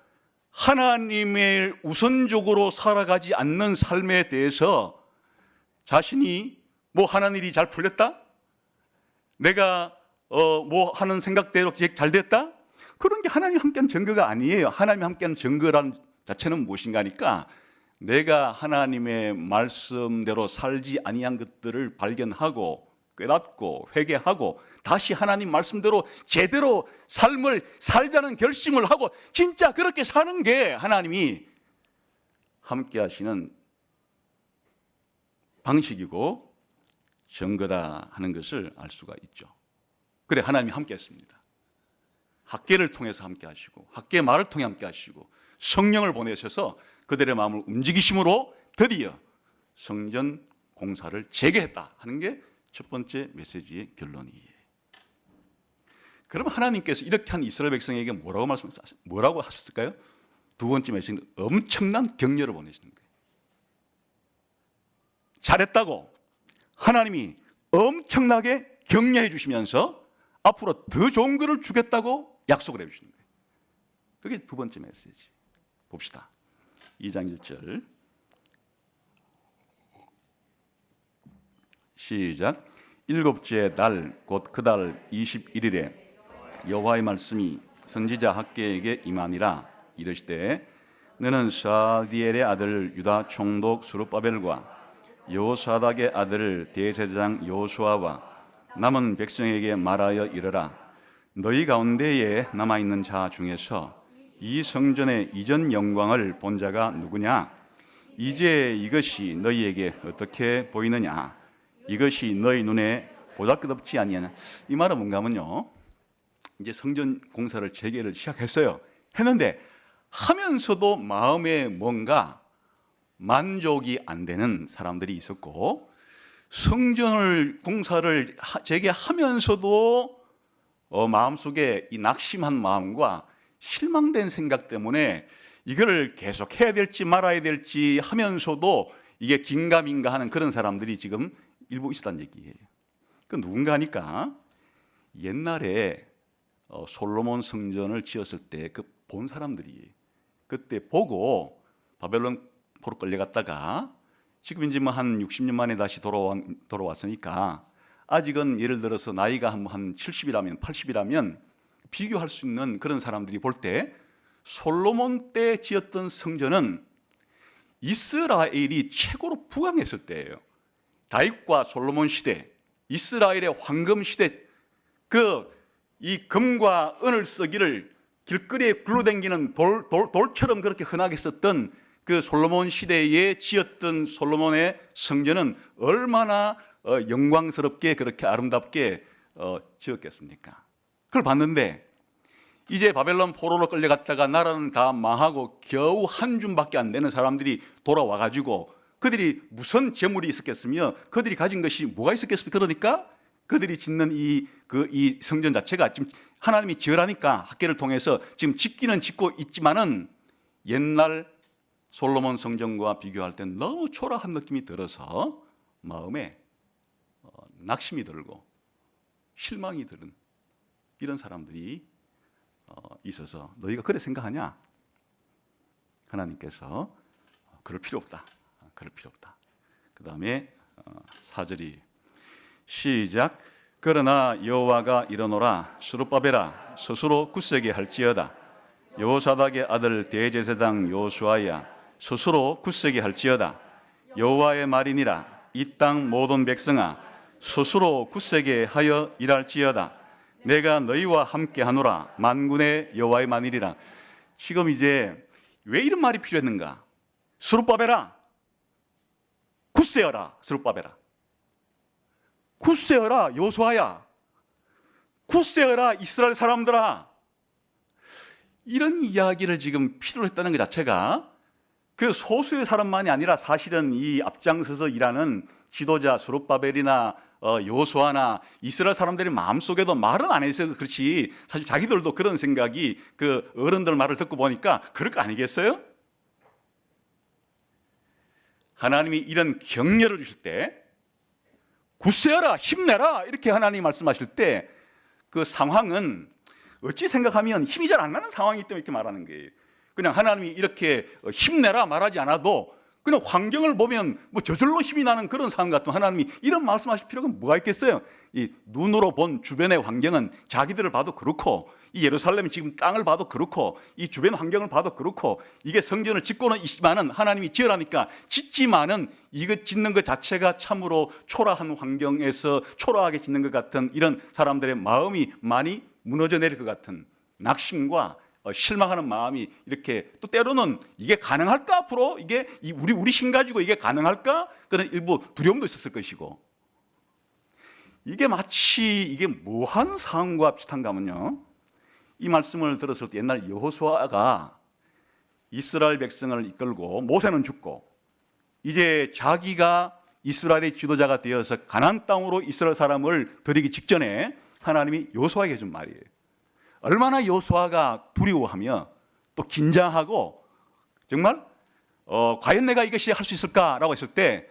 하나님의 우선적으로 살아가지 않는 삶에 대해서 자신이 뭐 하는 일이 잘 풀렸다? 내가 뭐 하는 생각대로 잘 됐다? 그런 게 하나님 함께한 증거가 아니에요. 하나님 함께한 증거라는 자체는 무엇인가 하니까 내가 하나님의 말씀대로 살지 아니한 것들을 발견하고 깨닫고 회개하고 다시 하나님 말씀대로 제대로 삶을 살자는 결심을 하고 진짜 그렇게 사는 게 하나님이 함께 하시는 방식이고 증거다 하는 것을 알 수가 있죠. 그래, 하나님이 함께 했습니다. 학계를 통해서 함께 하시고 학계의 말을 통해 함께 하시고 성령을 보내셔서 그들의 마음을 움직이심으로 드디어 성전 공사를 재개했다 하는 게 첫 번째 메시지의 결론이에요. 그럼 하나님께서 이렇게 한 이스라엘 백성에게 뭐라고 하셨을까요? 두 번째 메시지는 엄청난 격려를 보내시는 거예요. 잘했다고 하나님이 엄청나게 격려해 주시면서 앞으로 더 좋은 것을 주겠다고 약속을 해 주시는 거예요. 그게 두 번째 메시지. 봅시다. 2장 1절 시작. 일곱째 달 곧 그 달 21일에 여호와의 말씀이 선지자 학계에게 임하니라. 이르시되 너는 스알디엘의 아들 유다 총독 스룹바벨과 여호사닥의 아들 대제사장 여호수아와 남은 백성에게 말하여 이르라. 너희 가운데에 남아있는 자 중에서 이 성전의 이전 영광을 본 자가 누구냐? 이제 이것이 너희에게 어떻게 보이느냐? 이것이 너희 눈에 보잘것없지 아니하냐? 이 말은 뭔가 하면요, 이제 성전 공사를 재개를 시작했어요. 했는데 하면서도 마음에 뭔가 만족이 안 되는 사람들이 있었고, 성전을 공사를 재개하면서도 마음속에 이 낙심한 마음과 실망된 생각 때문에 이걸 계속 해야 될지 말아야 될지 하면서도 이게 긴가민가 하는 그런 사람들이 지금 일부 있었다는 얘기예요. 그 누군가 하니까 옛날에 솔로몬 성전을 지었을 때 그 본 사람들이 그때 보고 바벨론 포로 끌려갔다가 지금 이제 뭐 한 60년 만에 다시 돌아왔으니까 아직은 예를 들어서 나이가 한 70이라면 80이라면 비교할 수 있는 그런 사람들이 볼 때 솔로몬 때 지었던 성전은 이스라엘이 최고로 부강했을 때예요. 다윗과 솔로몬 시대, 이스라엘의 황금 시대, 이 금과 은을 쓰기를 길거리에 굴러다니는 돌처럼 그렇게 흔하게 썼던 그 솔로몬 시대에 지었던 솔로몬의 성전은 얼마나 영광스럽게 그렇게 아름답게 지었겠습니까? 그걸 봤는데 이제 바벨론 포로로 끌려갔다가 나라는 다 망하고 겨우 한 줌밖에 안 되는 사람들이 돌아와가지고 그들이 무슨 재물이 있었겠으며 그들이 가진 것이 뭐가 있었겠습니까? 그러니까 그들이 짓는 이 성전 자체가 지금 하나님이 지으라니까 학계를 통해서 지금 짓기는 짓고 있지만은 옛날 솔로몬 성전과 비교할 때 너무 초라한 느낌이 들어서 마음에 낙심이 들고 실망이 드는 이런 사람들이 있어서 너희가 그래 생각하냐? 하나님께서 그럴 필요 없다. 그럴 필요 없다. 그 다음에 4절이 시작. 그러나 여호와가 이르노라 스룹바벨아 스스로 굳세게 할지어다. 여호사닥의 아들 대제사장 여호수아야 스스로 굳세게 할지어다. 여호와의 말이니라 이 땅 모든 백성아 스스로 굳세게 하여 일할지어다. 내가 너희와 함께 하노라 만군의 여호와의 말이니라. 지금 이제 왜 이런 말이 필요했는가? 스룹바벨아 굳세어라. 스룹바벨아 굳세어라. 여호수아야 굳세어라. 이스라엘 사람들아. 이런 이야기를 지금 필요로 했다는 것 자체가 그 소수의 사람만이 아니라 사실은 이 앞장서서 일하는 지도자 스룹바벨이나 여호수아나 이스라엘 사람들의 마음속에도 말은 안 해서 그렇지 사실 자기들도 그런 생각이 그 어른들 말을 듣고 보니까 그럴 거 아니겠어요? 하나님이 이런 격려를 주실 때 굳세어라 힘내라 이렇게 하나님이 말씀하실 때 그 상황은 어찌 생각하면 힘이 잘 안 나는 상황이기 때문에 이렇게 말하는 거예요. 그냥 하나님이 이렇게 힘내라 말하지 않아도 그냥 환경을 보면 뭐 저절로 힘이 나는 그런 상황 같으면 하나님이 이런 말씀하실 필요가 뭐가 있겠어요? 이 눈으로 본 주변의 환경은 자기들을 봐도 그렇고 이 예루살렘 지금 땅을 봐도 그렇고 이 주변 환경을 봐도 그렇고 이게 성전을 짓고는 있지만은 하나님이 지으라니까 짓지만은 이거 짓는 것 자체가 참으로 초라한 환경에서 초라하게 짓는 것 같은 이런 사람들의 마음이 많이 무너져 내릴 것 같은 낙심과 실망하는 마음이 이렇게 또 때로는 이게 가능할까 앞으로 이게 우리 힘 가지고 이게 가능할까 그런 일부 두려움도 있었을 것이고 이게 마치 이게 뭐한 상황과 비슷한가 하면요 이 말씀을 들었을 때 옛날 여호수아가 이스라엘 백성을 이끌고 모세는 죽고 이제 자기가 이스라엘의 지도자가 되어서 가나안 땅으로 이스라엘 사람을 들이기 직전에 하나님이 여호수아에게 해준 말이에요. 얼마나 여호수아가 두려워하며 또 긴장하고 정말 과연 내가 이것이 할 수 있을까라고 했을 때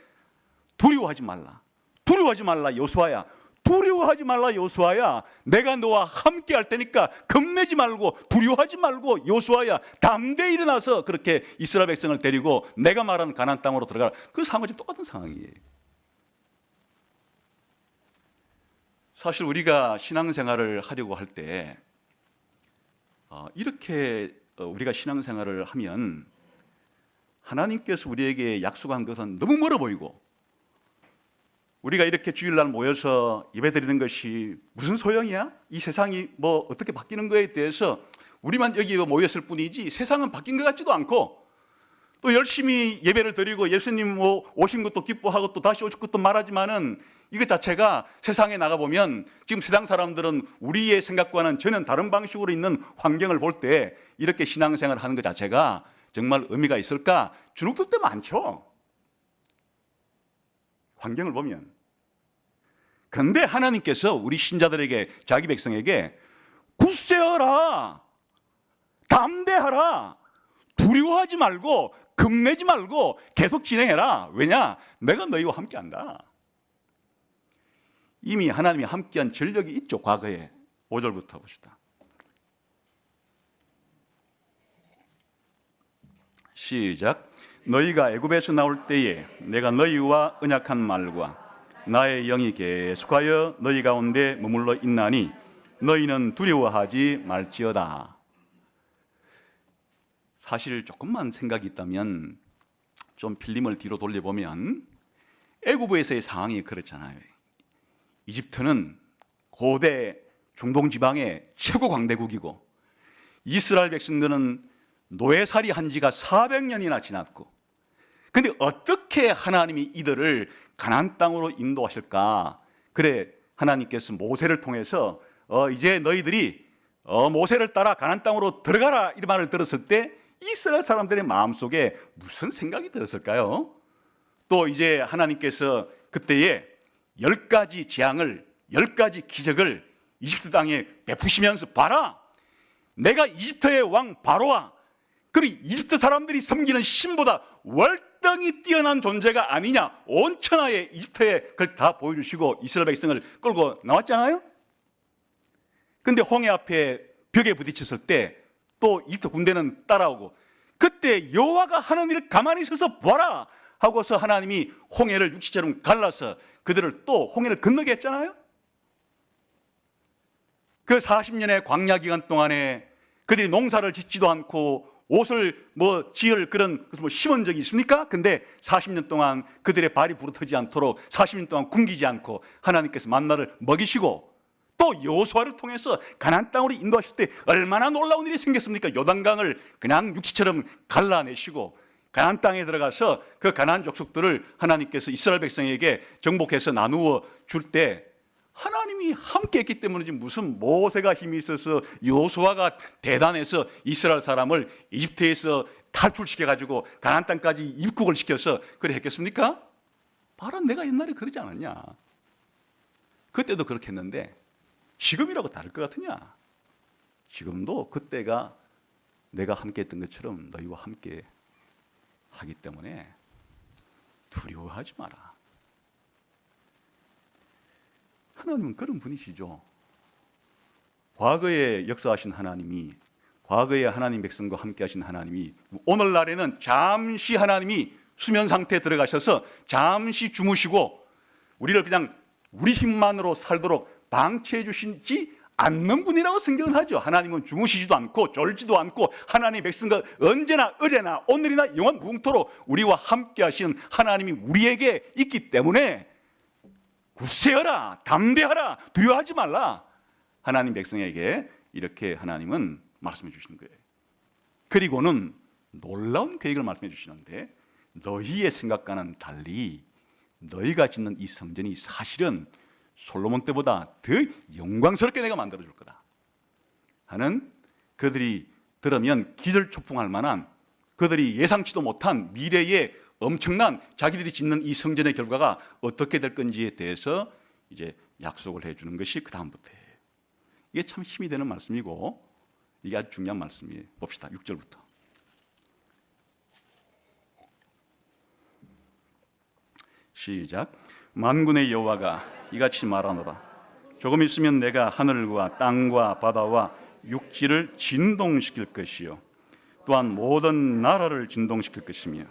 두려워하지 말라. 두려워하지 말라 여호수아야. 두려워하지 말라 여호수아야. 내가 너와 함께 할 테니까 겁내지 말고 두려워하지 말고 여호수아야 담대히 일어나서 그렇게 이스라엘 백성을 데리고 내가 말하는 가나안 땅으로 들어가라. 그 상황은 지금 똑같은 상황이에요. 사실 우리가 신앙생활을 하려고 할 때 이렇게 우리가 신앙생활을 하면 하나님께서 우리에게 약속한 것은 너무 멀어 보이고 우리가 이렇게 주일날 모여서 예배드리는 것이 무슨 소용이야? 이 세상이 뭐 어떻게 바뀌는 거에 대해서 우리만 여기 모였을 뿐이지 세상은 바뀐 것 같지도 않고 또 열심히 예배를 드리고 예수님 오신 것도 기뻐하고 또 다시 오실 것도 말하지만은 이것 자체가 세상에 나가보면 지금 세상 사람들은 우리의 생각과는 전혀 다른 방식으로 있는 환경을 볼 때 이렇게 신앙생활을 하는 것 자체가 정말 의미가 있을까? 주눅들 때 많죠. 환경을 보면. 그런데 하나님께서 우리 신자들에게 자기 백성에게 굳세어라, 담대하라, 두려워하지 말고 겁내지 말고 계속 진행해라. 왜냐? 내가 너희와 함께한다. 이미 하나님이 함께한 전력이 있죠. 과거에 5절부터 봅시다. 시작. 너희가 애굽에서 나올 때에 내가 너희와 언약한 말과 나의 영이 계속하여 너희 가운데 머물러 있나니 너희는 두려워하지 말지어다. 사실 조금만 생각이 있다면 좀 필름을 뒤로 돌려보면 애굽에서의 상황이 그렇잖아요. 이집트는 고대 중동 지방의 최고 강대국이고 이스라엘 백성들은 노예살이 한 지가 400년이나 지났고 근데 어떻게 하나님이 이들을 가나안 땅으로 인도하실까? 그래 하나님께서 모세를 통해서 이제 너희들이 모세를 따라 가나안 땅으로 들어가라 이 말을 들었을 때 이스라엘 사람들의 마음속에 무슨 생각이 들었을까요? 또 이제 하나님께서 그때에 10가지 재앙을 10가지 기적을 이집트 땅에 베푸시면서 봐라, 내가 이집트의 왕 바로와 그리고 이집트 사람들이 섬기는 신보다 월등히 뛰어난 존재가 아니냐, 온 천하에 이집트에 그걸 다 보여주시고 이스라엘 백성을 끌고 나왔잖아요. 근데 홍해 앞에 벽에 부딪혔을 때 또 이집트 군대는 따라오고, 그때 여호와가 하는 일을 가만히 서서 보라 하고서 하나님이 홍해를 육지처럼 갈라서 그들을 또 홍해를 건너게 했잖아요. 그 40년의 광야 기간 동안에 그들이 농사를 짓지도 않고 옷을 지을 그런 심은 적이 있습니까? 근데 40년 동안 그들의 발이 부르트지 않도록 40년 동안 굶기지 않고 하나님께서 만나를 먹이시고, 또 여호수아를 통해서 가나안 땅으로 인도하실 때 얼마나 놀라운 일이 생겼습니까? 요단강을 그냥 육지처럼 갈라내시고 가나안 땅에 들어가서 그 가나안 족속들을 하나님께서 이스라엘 백성에게 정복해서 나누어 줄 때 하나님이 함께 했기 때문이지, 무슨 모세가 힘이 있어서 여호수아가 대단해서 이스라엘 사람을 이집트에서 탈출시켜가지고 가나안 땅까지 입국을 시켜서 그래 했겠습니까? 바로 내가 옛날에 그러지 않았냐. 그때도 그렇게 했는데 지금이라고 다를 것 같으냐? 지금도 그때가 내가 함께 했던 것처럼 너희와 함께 하기 때문에 두려워하지 마라. 하나님은 그런 분이시죠. 과거에 역사하신 하나님이, 과거에 하나님 백성과 함께 하신 하나님이 오늘날에는 잠시 하나님이 수면 상태에 들어가셔서 잠시 주무시고 우리를 그냥 우리 힘만으로 살도록 방치해 주시지 않는 분이라고 성경은 하죠. 하나님은 주무시지도 않고 졸지도 않고 하나님의 백성과 언제나 어제나 오늘이나 영원 무궁토록 우리와 함께 하시는 하나님이 우리에게 있기 때문에 굳세어라, 담대하라, 두려워하지 말라, 하나님 백성에게 이렇게 하나님은 말씀해 주시는 거예요. 그리고는 놀라운 계획을 말씀해 주시는데, 너희의 생각과는 달리 너희가 짓는 이 성전이 사실은 솔로몬 때보다 더 영광스럽게 내가 만들어 줄 거다 하는, 그들이 들으면 기절초풍할 만한, 그들이 예상치도 못한 미래의 엄청난 자기들이 짓는 이 성전의 결과가 어떻게 될 건지에 대해서 이제 약속을 해주는 것이 그 다음부터예요. 이게 참 힘이 되는 말씀이고 이게 아주 중요한 말씀이에요. 봅시다. 6절부터. 시작. 만군의 여호와가 이같이 말하노라. 조금 있으면 내가 하늘과 땅과 바다와 육지를 진동시킬 것이요 또한 모든 나라를 진동시킬 것이며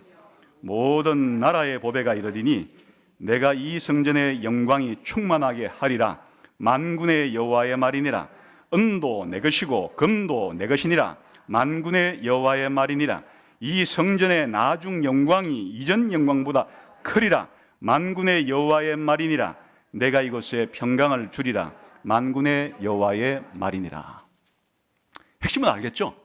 모든 나라의 보배가 이르리니 내가 이 성전의 영광이 충만하게 하리라. 만군의 여호와의 말이니라. 은도 내 것이고 금도 내 것이니라. 만군의 여호와의 말이니라. 이 성전의 나중 영광이 이전 영광보다 크리라. 만군의 여호와의 말이니라. 내가 이곳에 평강을 주리라. 만군의 여호와의 말이니라. 핵심은 알겠죠?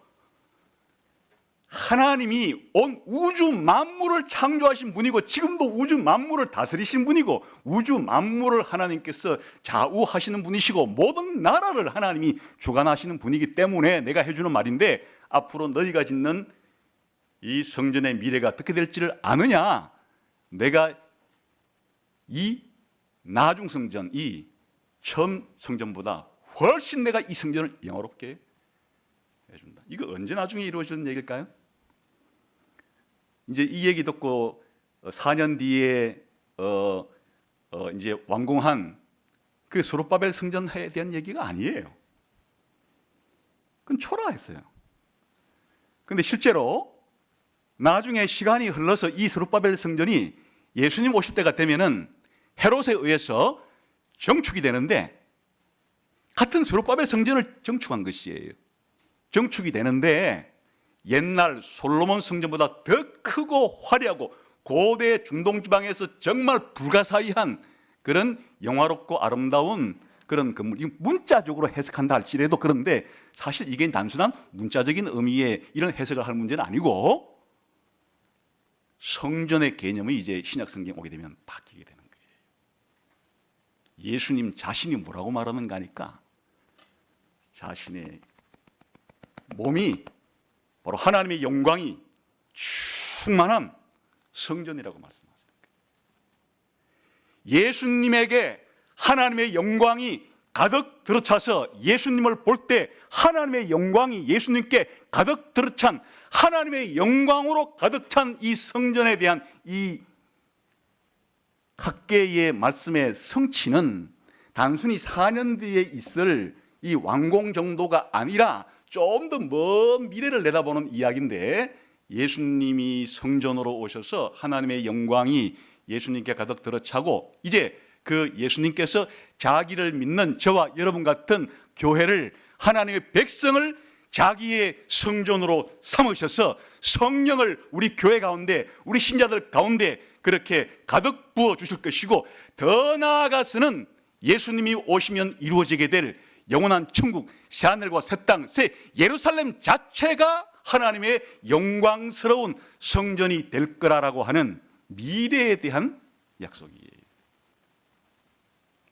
하나님이 온 우주 만물을 창조하신 분이고 지금도 우주 만물을 다스리신 분이고 우주 만물을 하나님께서 좌우하시는 분이시고 모든 나라를 하나님이 주관하시는 분이기 때문에 내가 해주는 말인데, 앞으로 너희가 짓는 이 성전의 미래가 어떻게 될지를 아느냐? 내가 이 나중 성전, 이 처음 성전보다 훨씬 내가 이 성전을 영화롭게 해준다. 이거 언제 나중에 이루어지는 얘기일까요? 이제 이 얘기 듣고 4년 뒤에 이제 완공한 그 스룹바벨 성전에 대한 얘기가 아니에요. 그건 초라했어요. 그런데 실제로 나중에 시간이 흘러서 이 스룹바벨 성전이 예수님 오실 때가 되면은 헤롯에 의해서 정축이 되는데, 같은 스룹바벨 성전을 정축한 것이에요. 정축이 되는데 옛날 솔로몬 성전보다 더 크고 화려하고 고대 중동 지방에서 정말 불가사의한 그런 영화롭고 아름다운 그런 건물, 문자적으로 해석한다 할지라도 그런데 사실 이게 단순한 문자적인 의미의 이런 해석을 할 문제는 아니고 성전의 개념이 이제 신약 성경에 오게 되면 바뀌게 되는 거예요. 예수님 자신이 뭐라고 말하는가 하니까 자신의 몸이 바로 하나님의 영광이 충만한 성전이라고 말씀하십니다. 예수님에게 하나님의 영광이 가득 들어차서 예수님을 볼 때 하나님의 영광이 예수님께 가득 들어찬 하나님의 영광으로 가득 찬 이 성전에 대한 이 학개의 말씀의 성취는 단순히 4년 뒤에 있을 이 완공 정도가 아니라 좀 더 먼 미래를 내다보는 이야기인데, 예수님이 성전으로 오셔서 하나님의 영광이 예수님께 가득 들어차고 이제 그 예수님께서 자기를 믿는 저와 여러분 같은 교회를, 하나님의 백성을 자기의 성전으로 삼으셔서 성령을 우리 교회 가운데, 우리 신자들 가운데 그렇게 가득 부어 주실 것이고, 더 나아가서는 예수님이 오시면 이루어지게 될 영원한 천국, 새하늘과 새 땅, 새 예루살렘 자체가 하나님의 영광스러운 성전이 될 거라고 하는 미래에 대한 약속이에요.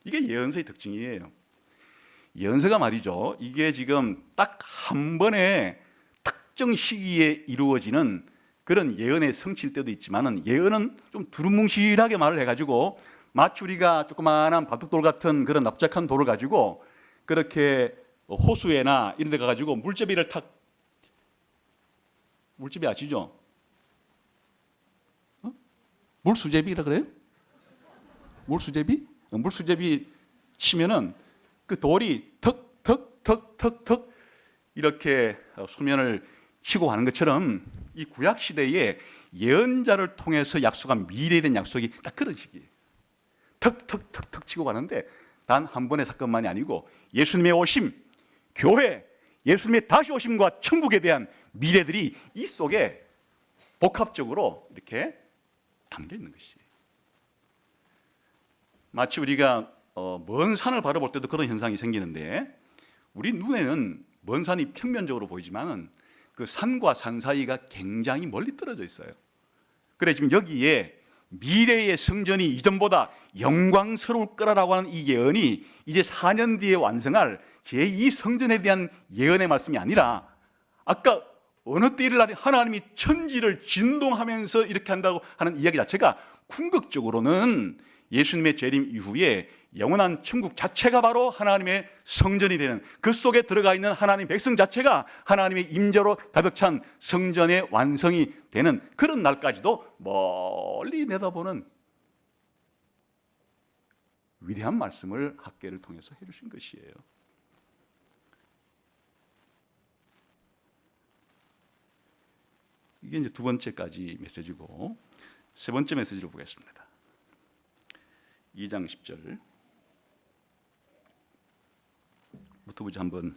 이게 예언서의 특징이에요. 예언서가 말이죠, 이게 지금 딱 한 번에 특정 시기에 이루어지는 그런 예언의 성취일 때도 있지만은, 예언은 좀 두루뭉실하게 말을 해가지고 마치 우리가 조그마한 바둑돌 같은 그런 납작한 돌을 가지고 그렇게 호수에나 이런 데 가가지고 물제비를 물제비 아시죠? 물수제비라 그래요? 물수제비? 물수제비 치면은 그 돌이 턱 이렇게 소면을 치고 가는 것처럼 이 구약 시대에 예언자를 통해서 약속한 미래에 대한 약속이 딱 그런 식이에요. 턱 치고 가는데 단 한 번의 사건만이 아니고 예수님의 오심, 교회, 예수님의 다시 오심과 천국에 대한 미래들이 이 속에 복합적으로 이렇게 담겨 있는 것이에요. 마치 우리가 먼 산을 바라볼 때도 그런 현상이 생기는데, 우리 눈에는 먼 산이 평면적으로 보이지만은 그 산과 산 사이가 굉장히 멀리 떨어져 있어요. 그래 지금 여기에 미래의 성전이 이전보다 영광스러울 거라고 하는 이 예언이 이제 4년 뒤에 완성할 제2 성전에 대한 예언의 말씀이 아니라, 아까 어느 때를 하나님이 천지를 진동하면서 이렇게 한다고 하는 이야기 자체가 궁극적으로는 예수님의 재림 이후에 영원한 천국 자체가 바로 하나님의 성전이 되는, 그 속에 들어가 있는 하나님 백성 자체가 하나님의 임재로 가득 찬 성전의 완성이 되는 그런 날까지도 멀리 내다보는 위대한 말씀을 학개를 통해서 해주신 것이에요. 이게 이제 두 번째까지 메시지고, 세 번째 메시지를 보겠습니다. 2장 10절 부터 한번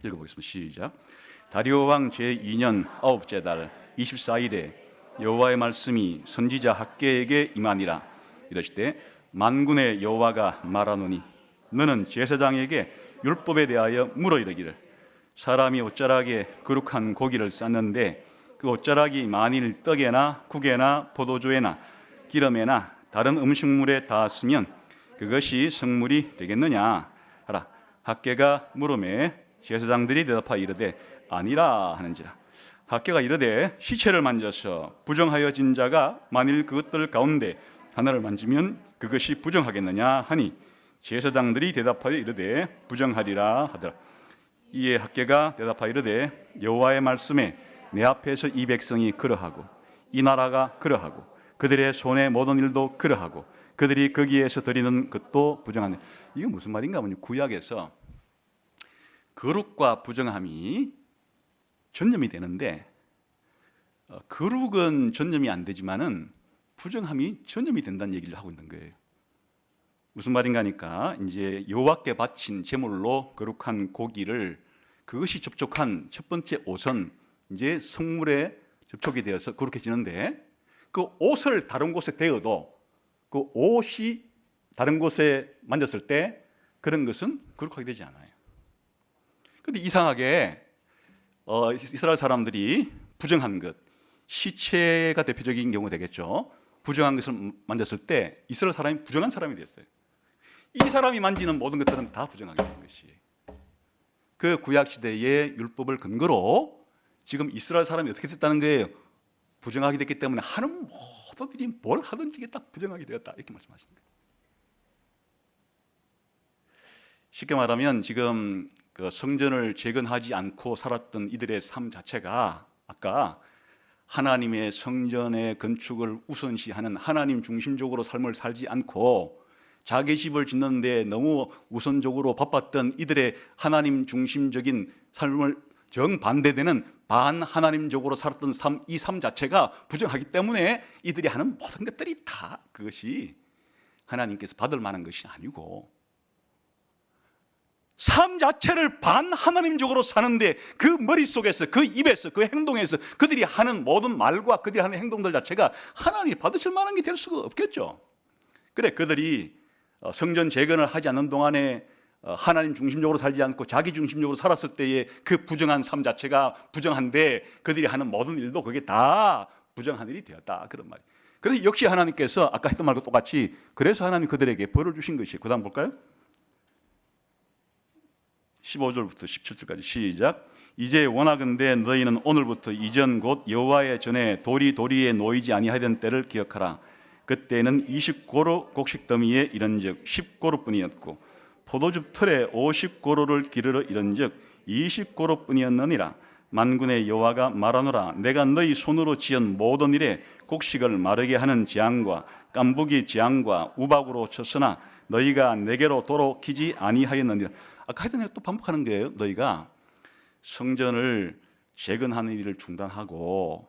읽어보겠습니다. 시작. 다리오 왕 제2년 9째 달 24일에 여호와의 말씀이 선지자 학개에게 임하니라. 이르시되 만군의 여호와가 말하노니 너는 제사장에게 율법에 대하여 물어 이르기를, 사람이 옷자락에 거룩한 고기를 쌓는데 그 옷자락이 만일 떡에나 국에나 포도주에나 기름에나 다른 음식물에 닿았으면 그것이 성물이 되겠느냐 하라. 학개가 물음에 제사장들이 대답하여 이르되 아니라 하는지라. 학개가 이르되 시체를 만져서 부정하여진 자가 만일 그것들 가운데 하나를 만지면 그것이 부정하겠느냐 하니 제사장들이 대답하여 이르되 부정하리라 하더라. 이에 학개가 대답하여 이르되 여호와의 말씀에 내 앞에서 이 백성이 그러하고 이 나라가 그러하고 그들의 손의 모든 일도 그러하고 그들이 거기에서 드리는 것도 부정하네. 이게 무슨 말인가 하면 구약에서 거룩과 부정함이 전념이 되는데, 거룩은 전념이 안 되지만은 부정함이 전념이 된다는 얘기를 하고 있는 거예요. 무슨 말인가 하니까 이제 여호와께 바친 제물로 거룩한 고기를, 그것이 접촉한 첫 번째 옷은 이제 성물에 접촉이 되어서 거룩해지는데, 그 옷을 다른 곳에 대어도 그 옷이 다른 곳에 만졌을 때 그런 것은 거룩하게 되지 않아요. 그런데 이상하게 이스라엘 사람들이 부정한 것, 시체가 대표적인 경우 되겠죠. 부정한 것을 만졌을 때 이스라엘 사람이 부정한 사람이 됐어요. 이 사람이 만지는 모든 것들은 다 부정하게 되는 것이, 그 구약 시대의 율법을 근거로 지금 이스라엘 사람이 어떻게 됐다는 거예요? 부정하게 됐기 때문에 하는 모든 일이 뭘 하든지 이게 다 부정하게 되었다, 이렇게 말씀하시는 거예요. 쉽게 말하면 지금 그 성전을 재건하지 않고 살았던 이들의 삶 자체가 아까 하나님의 성전의 건축을 우선시하는 하나님 중심적으로 삶을 살지 않고 자기 집을 짓는데 너무 우선적으로 바빴던 이들의 하나님 중심적인 삶을 정반대되는 반하나님적으로 살았던 이 삶 자체가 부정하기 때문에 이들이 하는 모든 것들이 다 그것이 하나님께서 받을 만한 것이 아니고, 삶 자체를 반하나님적으로 사는데 그 머릿속에서, 그 입에서, 그 행동에서 그들이 하는 모든 말과 그들이 하는 행동들 자체가 하나님이 받으실 만한 게 될 수가 없겠죠. 그래, 그들이 성전 재건을 하지 않는 동안에 하나님 중심적으로 살지 않고 자기 중심적으로 살았을 때의 그 부정한 삶 자체가 부정한데 그들이 하는 모든 일도 그게 다 부정한 일이 되었다, 그런 말이에요. 그래서 역시 하나님께서 아까 했던 말과 똑같이 그래서 하나님 그들에게 벌을 주신 것이에요. 그 다음 볼까요? 15절부터 17절까지 시작. 이제 원하건대 너희는 오늘부터 이전 곧 여호와의 전에 도리에 놓이지 아니하던 때를 기억하라. 그때는 20고루 곡식 더미에 이른즉 10고루뿐이었고 포도즙 틀에 50고루를 기르러 이른즉 20고루뿐이었느니라. 만군의 여호와가 말하노라. 내가 너희 손으로 지은 모든 일에 곡식을 마르게 하는 재앙과 깐부기 재앙과 우박으로 쳤으나 너희가 내게로 돌아오지 아니하였느니라. 아까 하여튼 내가 또 반복하는 거예요. 너희가 성전을 재건하는 일을 중단하고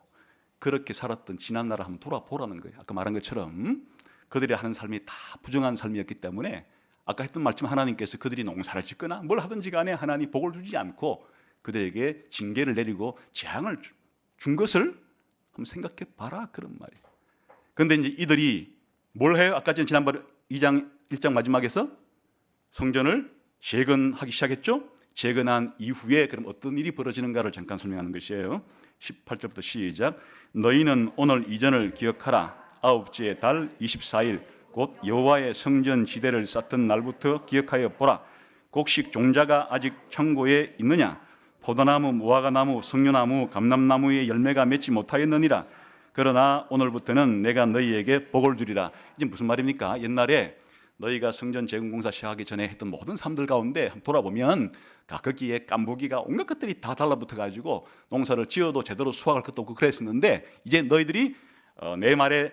그렇게 살았던 지난 날을 한번 돌아보라는 거예요. 아까 말한 것처럼 그들이 하는 삶이 다 부정한 삶이었기 때문에 아까 했던 말씀, 하나님께서 그들이 농사를 짓거나 뭘 하든지 간에 하나님 복을 주지 않고 그들에게 징계를 내리고 재앙을 준 것을 한번 생각해 봐라, 그런 말이에요. 그런데 이제 이들이 뭘 해요? 아까 전 지난번에 1장 마지막에서 성전을 재건하기 시작했죠. 재건한 이후에 그럼 어떤 일이 벌어지는가를 잠깐 설명하는 것이에요. 18절부터 시작. 너희는 오늘 이전을 기억하라. 아홉째 달 24일 곧 여호와의 성전 지대를 쌓던 날부터 기억하여 보라. 곡식 종자가 아직 창고에 있느냐? 포도나무, 무화과나무, 석류나무, 감람나무의 열매가 맺지 못하였느니라. 그러나 오늘부터는 내가 너희에게 복을 주리라. 이제 무슨 말입니까? 옛날에 너희가 성전 재건공사 시작하기 전에 했던 모든 삶들 가운데 한번 돌아보면 다 거기에 깐부기가 온갖 것들이 다 달라붙어 가지고 농사를 지어도 제대로 수확할 것도 없고 그랬었는데, 이제 너희들이 내 말에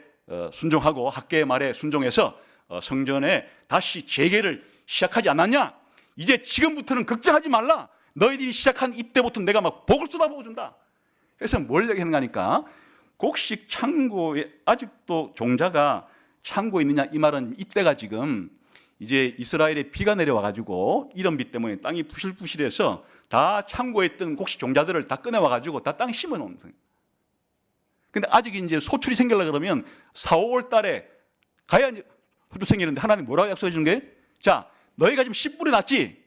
순종하고 학계의 말에 순종해서 성전에 다시 재개를 시작하지 않았냐? 이제 지금부터는 걱정하지 말라. 너희들이 시작한 이때부터 내가 막 복을 쏟아부어 준다. 그래서 뭘 얘기하는 거니까, 곡식 창고에 아직도 종자가 창고에 있느냐, 이 말은 이때가 지금 이제 이스라엘에 비가 내려와 가지고 이런 비 때문에 땅이 부실부실해서 다 창고에 있던 곡식 종자들을 다 꺼내와 가지고 다 땅에 심어 놓은 거예요. 근데 아직 이제 소출이 생기려고 그러면 4, 5월 달에 가야 이제 소출 생기는데 하나님 뭐라고 약속해 주는 거예요? 자, 너희가 지금 씨 뿌려놨지?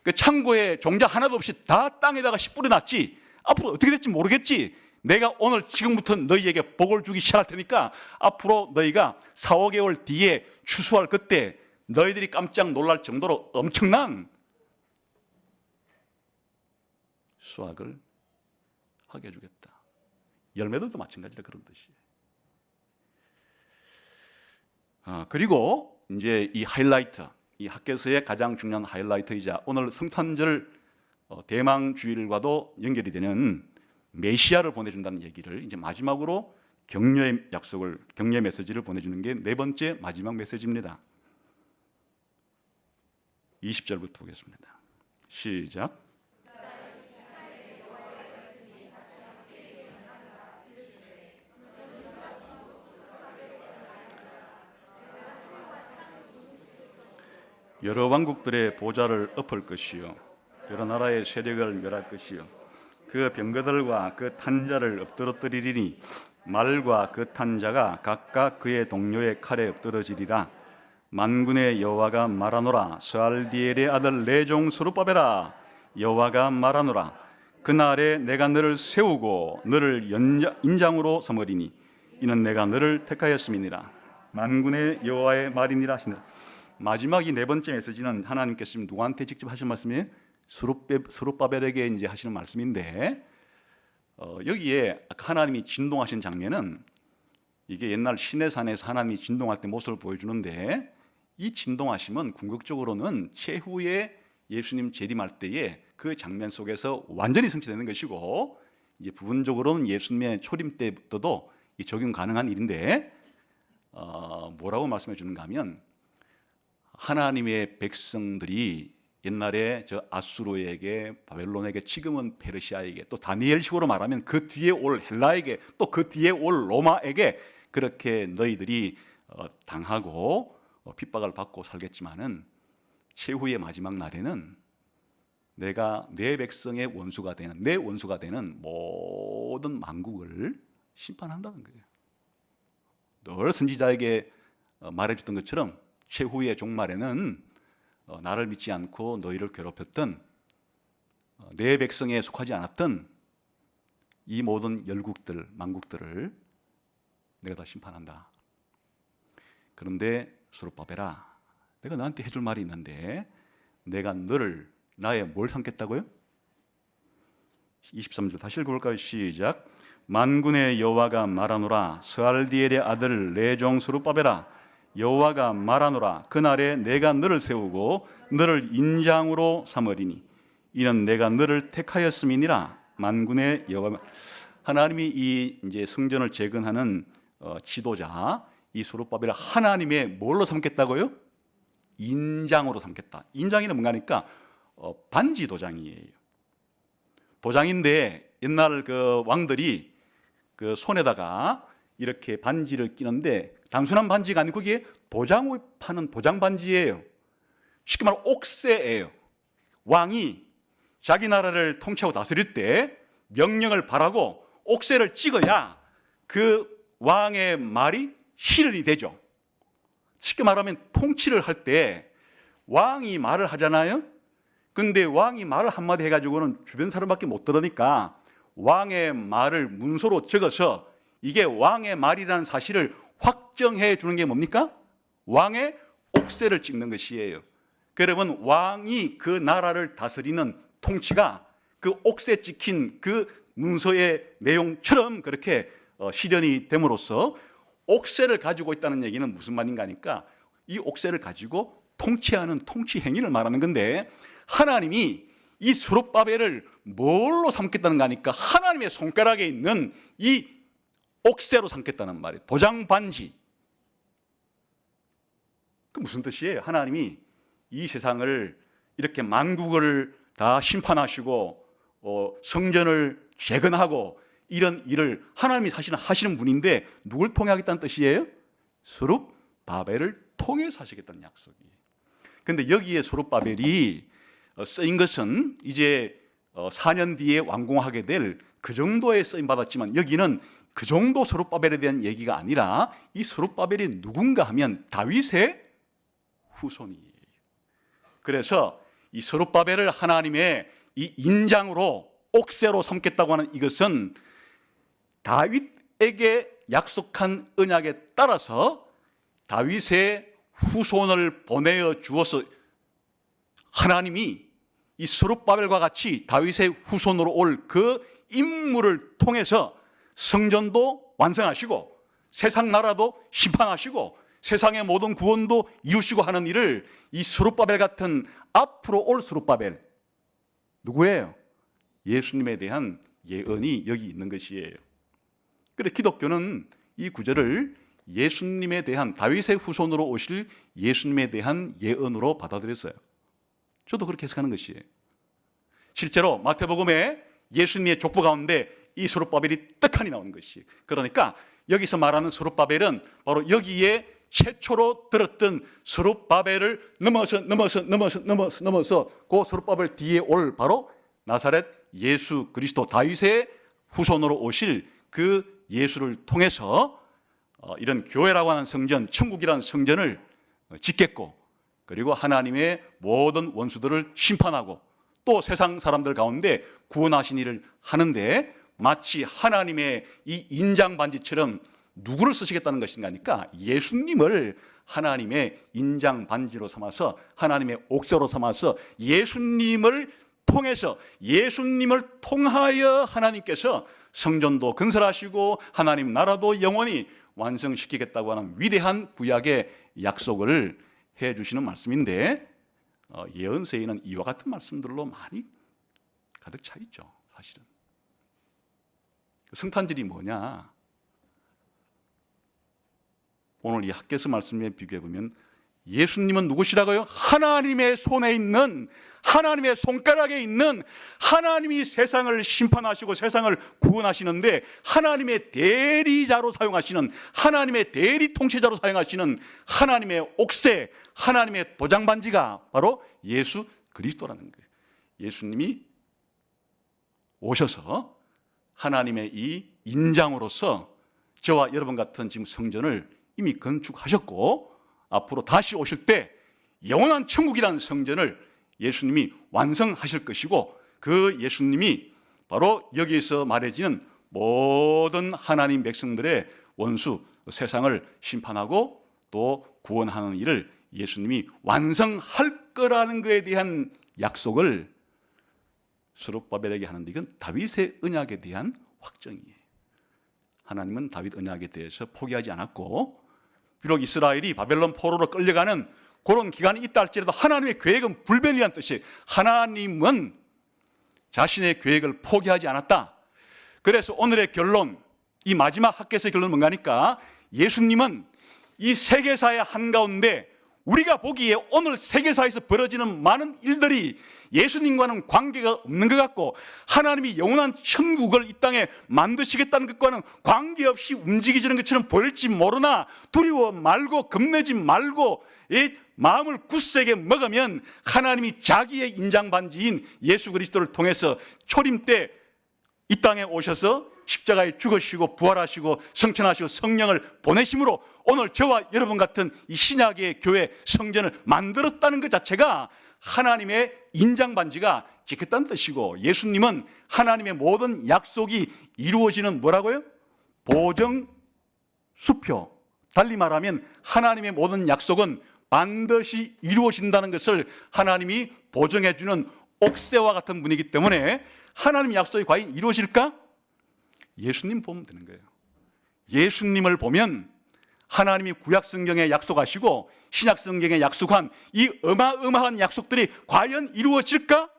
그 창고에 종자 하나도 없이 다 땅에다가 씨 뿌려놨지? 앞으로 어떻게 될지 모르겠지? 내가 오늘 지금부터 너희에게 복을 주기 시작할 테니까 앞으로 너희가 4, 5개월 뒤에 추수할 그때 너희들이 깜짝 놀랄 정도로 엄청난 수확을 하게 해주겠다. 열매들도 마찬가지다, 그런 뜻이에요. 그리고 이제 이 하이라이트, 이 학교에서의 가장 중요한 하이라이트이자 오늘 성탄절 대망주일과도 연결이 되는 메시아를 보내준다는 얘기를 이제 마지막으로 격려의 약속을, 격려 메시지를 보내주는 게 네 번째 마지막 메시지입니다. 20절부터 보겠습니다. 시작. 여러 왕국들의 보좌를 엎을 것이요 여러 나라의 세력을 멸할 것이요 그 병거들과 그 탄자를 엎드러뜨리리니 말과 그 탄자가 각각 그의 동료의 칼에 엎드러지리라. 만군의 여호와가 말하노라. 스알디엘의 아들 내 종 스룹바벨아, 여호와가 말하노라. 그날에 내가 너를 세우고 너를 인장으로 삼으리니 이는 내가 너를 택하였음이니라. 만군의 여호와의 말이니라 하시니라. 마지막 이 네 번째 메시지는 하나님께서 지금 누구한테 직접 하신 말씀이에요? 스룹바벨에게 이제 하시는 말씀인데, 여기에 하나님이 진동하신 장면은 이게 옛날 시내산에서 하나님이 진동할 때 모습을 보여주는데, 이 진동하심은 궁극적으로는 최후의 예수님 재림할 때에 그 장면 속에서 완전히 성취되는 것이고, 이제 부분적으로는 예수님의 초림 때부터도 적용 가능한 일인데, 뭐라고 말씀해 주는가 하면, 하나님의 백성들이 옛날에 저 아수르에게, 바벨론에게, 지금은 페르시아에게, 또 다니엘식으로 말하면 그 뒤에 올 헬라에게, 또 그 뒤에 올 로마에게 그렇게 너희들이 당하고 핍박을 받고 살겠지만은 최후의 마지막 날에는 내가 내 백성의 원수가 되는, 내 원수가 되는 모든 만국을 심판한다는 거예요. 늘 선지자에게 말해줬던 것처럼 최후의 종말에는 나를 믿지 않고 너희를 괴롭혔던, 내 백성에 속하지 않았던 이 모든 열국들, 만국들을 내가 다 심판한다. 그런데 스룹바벨아, 내가 너한테 해줄 말이 있는데, 내가 너를 나의 뭘 삼겠다고요? 23절 다시 읽어볼까요? 시작. 만군의 여호와가 말하노라, 스알디엘의 아들 내 종 스룹바벨아, 여호와가 말하노라, 그날에 내가 너를 세우고 너를 인장으로 삼으리니 이는 내가 너를 택하였음이니라. 만군의 여호와. 하나님이 이 이제 성전을 재건하는 지도자 이 스룹바벨을 하나님의 뭘로 삼겠다고요? 인장으로 삼겠다. 인장이는 뭔가 하니까 반지 도장이에요. 도장인데 옛날 그 왕들이 그 손에다가 이렇게 반지를 끼는데 단순한 반지가 아니고 그게 도장을 파는 도장 반지예요. 쉽게 말하면 옥새예요. 왕이 자기 나라를 통치하고 다스릴 때 명령을 바라고 옥새를 찍어야 그 왕의 말이 실현이 되죠. 쉽게 말하면 통치를 할 때 왕이 말을 하잖아요. 근데 왕이 말을 한마디 해가지고는 주변 사람밖에 못 들으니까 왕의 말을 문서로 적어서 이게 왕의 말이라는 사실을 확정해 주는 게 뭡니까? 왕의 옥새를 찍는 것이에요. 그러면 왕이 그 나라를 다스리는 통치가 그 옥새 찍힌 그 문서의 내용처럼 그렇게 실현이 됨으로써 옥새를 가지고 있다는 얘기는 무슨 말인가 하니까 이 옥새를 가지고 통치하는 통치 행위를 말하는 건데, 하나님이 이 스룹바벨을 뭘로 삼겠다는 거 하니까 하나님의 손가락에 있는 이 옥새로 삼겠다는 말이에요. 도장 반지. 그 무슨 뜻이에요? 하나님이 이 세상을 이렇게 만국을 다 심판하시고 성전을 재건하고 이런 일을 하나님이 사실은 하시는 분인데 누굴 통해 하겠다는 뜻이에요? 스룹바벨을 통해서 하시겠다는 약속이에요. 그런데 여기에 스룹바벨이 쓰인 것은 이제 4년 뒤에 완공하게 될 그 정도의 쓰임 받았지만, 여기는 그 정도 스룹바벨에 대한 얘기가 아니라 이 스룹바벨이 누군가 하면 다윗의 후손이에요. 그래서 이 스룹바벨을 하나님의 이 인장으로 옥새로 삼겠다고 하는 이것은 다윗에게 약속한 언약에 따라서 다윗의 후손을 보내어 주어서 하나님이 이 스룹바벨과 같이 다윗의 후손으로 올 그 인물을 통해서 성전도 완성하시고 세상 나라도 심판하시고 세상의 모든 구원도 이루시고 하는 일을 이 스룹바벨 같은 앞으로 올 스룹바벨, 누구예요? 예수님에 대한 예언이 여기 있는 것이에요. 그래 기독교는 이 구절을 예수님에 대한, 다윗의 후손으로 오실 예수님에 대한 예언으로 받아들였어요. 저도 그렇게 해석하는 것이에요. 실제로 마태복음에 예수님의 족보 가운데 이 스룹바벨이 떡하니 나오는 것이, 그러니까 여기서 말하는 스룹바벨은 바로 여기에 최초로 들었던 스룹바벨을 넘어서 그 스룹바벨 뒤에 올 바로 나사렛 예수 그리스도, 다윗의 후손으로 오실 그 예수를 통해서 이런 교회라고 하는 성전, 천국이라는 성전을 짓겠고, 그리고 하나님의 모든 원수들을 심판하고 또 세상 사람들 가운데 구원하신 일을 하는데, 마치 하나님의 이 인장 반지처럼 누구를 쓰시겠다는 것인가 하니까 예수님을 하나님의 인장 반지로 삼아서 하나님의 옥새로 삼아서 예수님을 통해서 예수님을 통하여 하나님께서 성전도 건설하시고 하나님 나라도 영원히 완성시키겠다고 하는 위대한 구약의 약속을 해주시는 말씀인데 예언서에는 이와 같은 말씀들로 많이 가득 차 있죠. 사실은 성탄절이 뭐냐? 오늘 이 학개서 말씀에 비교해 보면 예수님은 누구시라고요? 하나님의 손에 있는, 하나님의 손가락에 있는, 하나님이 세상을 심판하시고 세상을 구원하시는데 하나님의 대리자로 사용하시는, 하나님의 대리 통치자로 사용하시는 하나님의 옥새, 하나님의 도장반지가 바로 예수 그리스도라는 거예요. 예수님이 오셔서 하나님의 이 인장으로서 저와 여러분 같은 지금 성전을 이미 건축하셨고 앞으로 다시 오실 때 영원한 천국이라는 성전을 예수님이 완성하실 것이고 그 예수님이 바로 여기에서 말해지는 모든 하나님 백성들의 원수 세상을 심판하고 또 구원하는 일을 예수님이 완성할 거라는 것에 대한 약속을 스룹바벨에게 하는데 이건 다윗의 언약에 대한 확정이에요. 하나님은 다윗 언약에 대해서 포기하지 않았고 비록 이스라엘이 바벨론 포로로 끌려가는 그런 기간이 있다 할지라도 하나님의 계획은 불변이라는 뜻이에요. 하나님은 자신의 계획을 포기하지 않았다. 그래서 오늘의 결론, 이 마지막 학개서의 결론은 뭔가 하니까 예수님은 이 세계사의 한가운데 우리가 보기에 오늘 세계사에서 벌어지는 많은 일들이 예수님과는 관계가 없는 것 같고 하나님이 영원한 천국을 이 땅에 만드시겠다는 것과는 관계없이 움직이지는 것처럼 보일지 모르나 두려워 말고 겁내지 말고 이 마음을 굳세게 먹으면 하나님이 자기의 인장반지인 예수 그리스도를 통해서 초림 때 이 땅에 오셔서 십자가에 죽으시고 부활하시고 성천하시고 성령을 보내심으로 오늘 저와 여러분 같은 이 신약의 교회 성전을 만들었다는 것 자체가 하나님의 인장반지가 지켰다는 뜻이고 예수님은 하나님의 모든 약속이 이루어지는 뭐라고요? 보정수표. 달리 말하면 하나님의 모든 약속은 반드시 이루어진다는 것을 하나님이 보정해주는 옥새와 같은 분이기 때문에 하나님의 약속이 과연 이루어질까? 예수님 보면 되는 거예요. 예수님을 보면 하나님이 구약성경에 약속하시고 신약성경에 약속한 이 어마어마한 약속들이 과연 이루어질까?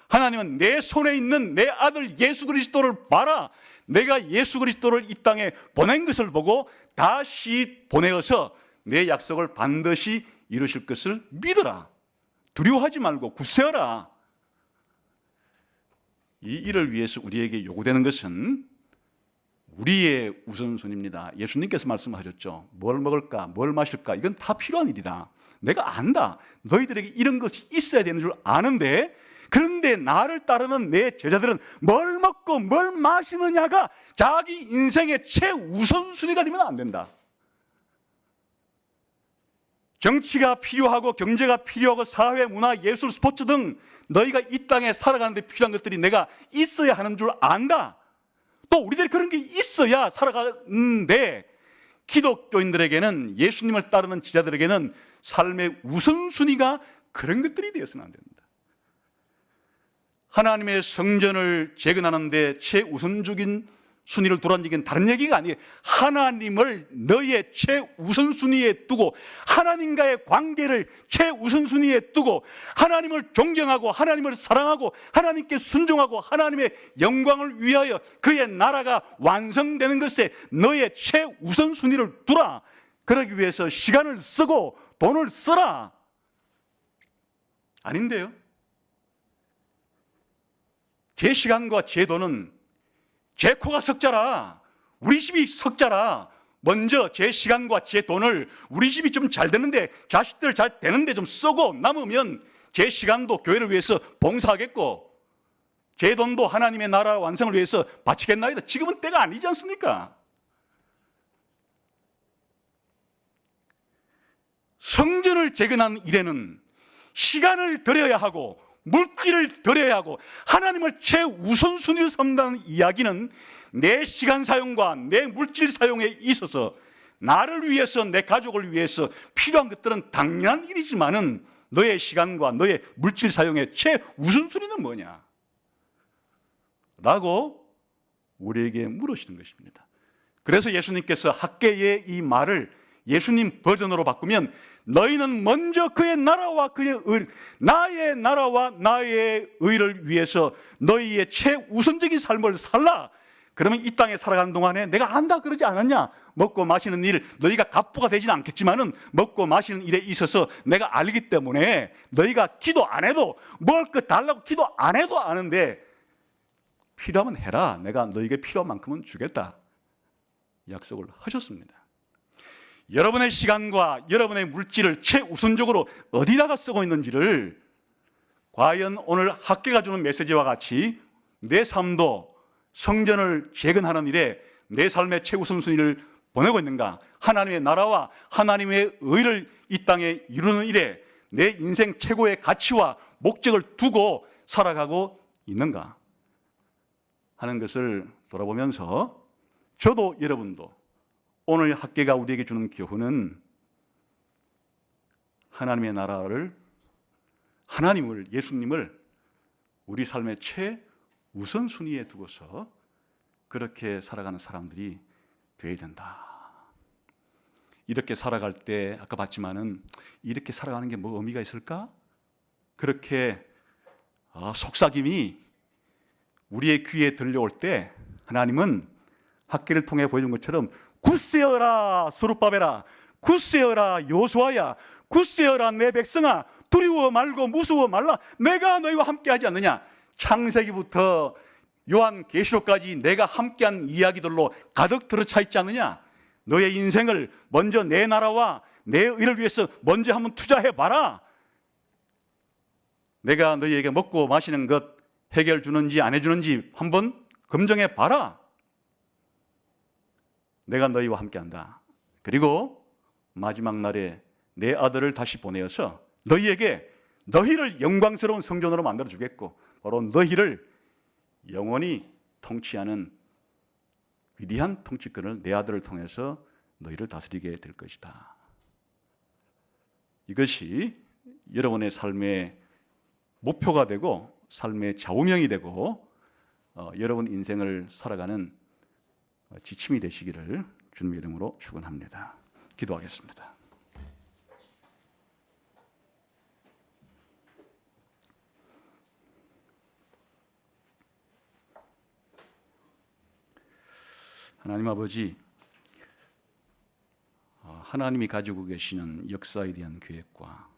하나님은 내 손에 있는 내 아들 예수 그리스도를 봐라. 내가 예수 그리스도를 이 땅에 보낸 것을 보고 다시 보내어서 내 약속을 반드시 이루실 것을 믿어라. 두려워하지 말고 굳세어라. 이 일을 위해서 우리에게 요구되는 것은 우리의 우선순위입니다. 예수님께서 말씀하셨죠. 뭘 먹을까, 뭘 마실까, 이건 다 필요한 일이다. 내가 안다. 너희들에게 이런 것이 있어야 되는 줄 아는데, 그런데 나를 따르는 내 제자들은 뭘 먹고 뭘 마시느냐가 자기 인생의 최우선순위가 되면 안 된다. 정치가 필요하고 경제가 필요하고 사회, 문화, 예술, 스포츠 등 너희가 이 땅에 살아가는데 필요한 것들이 내가 있어야 하는 줄 안다. 또 우리들이 그런 게 있어야 살아가는데 기독교인들에게는 예수님을 따르는 지자들에게는 삶의 우선순위가 그런 것들이 되어서는 안 됩니다. 하나님의 성전을 재건하는데 최우선적인 순위를 두라는 얘기는 다른 얘기가 아니에요. 하나님을 너의 최우선순위에 두고 하나님과의 관계를 최우선순위에 두고 하나님을 존경하고 하나님을 사랑하고 하나님께 순종하고 하나님의 영광을 위하여 그의 나라가 완성되는 것에 너의 최우선순위를 두라. 그러기 위해서 시간을 쓰고 돈을 써라. 아닌데요. 제 시간과 제 돈은 제 코가 석자라, 우리 집이 석자라, 먼저 제 시간과 제 돈을 우리 집이 좀 잘 되는데 자식들 잘 되는데 좀 쓰고 남으면 제 시간도 교회를 위해서 봉사하겠고 제 돈도 하나님의 나라 완성을 위해서 바치겠나이다. 지금은 때가 아니지 않습니까? 성전을 재건하는 일에는 시간을 들여야 하고 물질을 드려야 하고 하나님을 최우선순위로 삼는다는 이야기는 내 시간 사용과 내 물질 사용에 있어서 나를 위해서, 내 가족을 위해서 필요한 것들은 당연한 일이지만은 너의 시간과 너의 물질 사용의 최우선순위는 뭐냐? 라고 우리에게 물으시는 것입니다. 그래서 예수님께서 학개의 이 말을 예수님 버전으로 바꾸면 너희는 먼저 그의 나라와 그의 의, 나의 나라와 나의 의를 위해서 너희의 최우선적인 삶을 살라. 그러면 이 땅에 살아가는 동안에 내가 안다 그러지 않았냐? 먹고 마시는 일, 너희가 갑부가 되지는 않겠지만은 먹고 마시는 일에 있어서 내가 알기 때문에 너희가 기도 안 해도 먹을 것 달라고 기도 안 해도 아는데 필요하면 해라. 내가 너희에게 필요한 만큼은 주겠다. 약속을 하셨습니다. 여러분의 시간과 여러분의 물질을 최우선적으로 어디다가 쓰고 있는지를 과연 오늘 학계가 주는 메시지와 같이 내 삶도 성전을 재건하는 일에 내 삶의 최우선순위를 보내고 있는가? 하나님의 나라와 하나님의 의를 이 땅에 이루는 일에 내 인생 최고의 가치와 목적을 두고 살아가고 있는가? 하는 것을 돌아보면서 저도 여러분도 오늘 학계가 우리에게 주는 교훈은 하나님의 나라를, 하나님을, 예수님을 우리 삶의 최우선순위에 두고서 그렇게 살아가는 사람들이 되어야 된다. 이렇게 살아갈 때 아까 봤지만은 이렇게 살아가는 게 뭐 의미가 있을까? 그렇게 속삭임이 우리의 귀에 들려올 때 하나님은 학계를 통해 보여준 것처럼 굳세어라 스룹바벨아, 굳세어라 여호수아야, 굳세어라 내 백성아, 두려워 말고 무서워 말라, 내가 너희와 함께하지 않느냐. 창세기부터 요한계시록까지 내가 함께한 이야기들로 가득 들어차 있지 않느냐. 너의 인생을 먼저 내 나라와 내 의를 위해서 먼저 한번 투자해봐라. 내가 너희에게 먹고 마시는 것 해결 주는지 안 해주는지 한번 검증해봐라. 내가 너희와 함께한다. 그리고 마지막 날에 내 아들을 다시 보내어서 너희를 영광스러운 성전으로 만들어주겠고 바로 너희를 영원히 통치하는 위대한 통치권을 내 아들을 통해서 너희를 다스리게 될 것이다. 이것이 여러분의 삶의 목표가 되고 삶의 좌우명이 되고 여러분 인생을 살아가는 지침이 되시기를 주님의 이름으로 축원합니다. 기도하겠습니다. 하나님 아버지, 하나님이 가지고 계시는 역사에 대한 계획과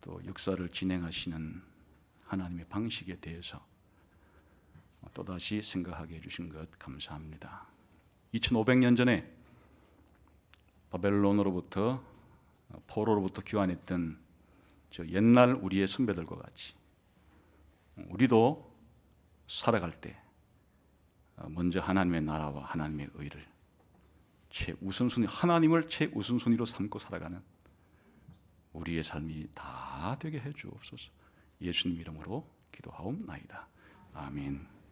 또 역사를 진행하시는 하나님의 방식에 대해서 또다시 생각하게 해주신 것 감사합니다. 2500년 전에 바벨론으로부터 포로로부터 귀환했던 저 옛날 우리의 선배들과 같이 우리도 살아갈 때 먼저 하나님의 나라와 하나님의 의를 최우선순위, 하나님을 최우선순위로 삼고 살아가는 우리의 삶이 다 되게 해 주옵소서. 예수님 이름으로 기도하옵나이다. 아멘.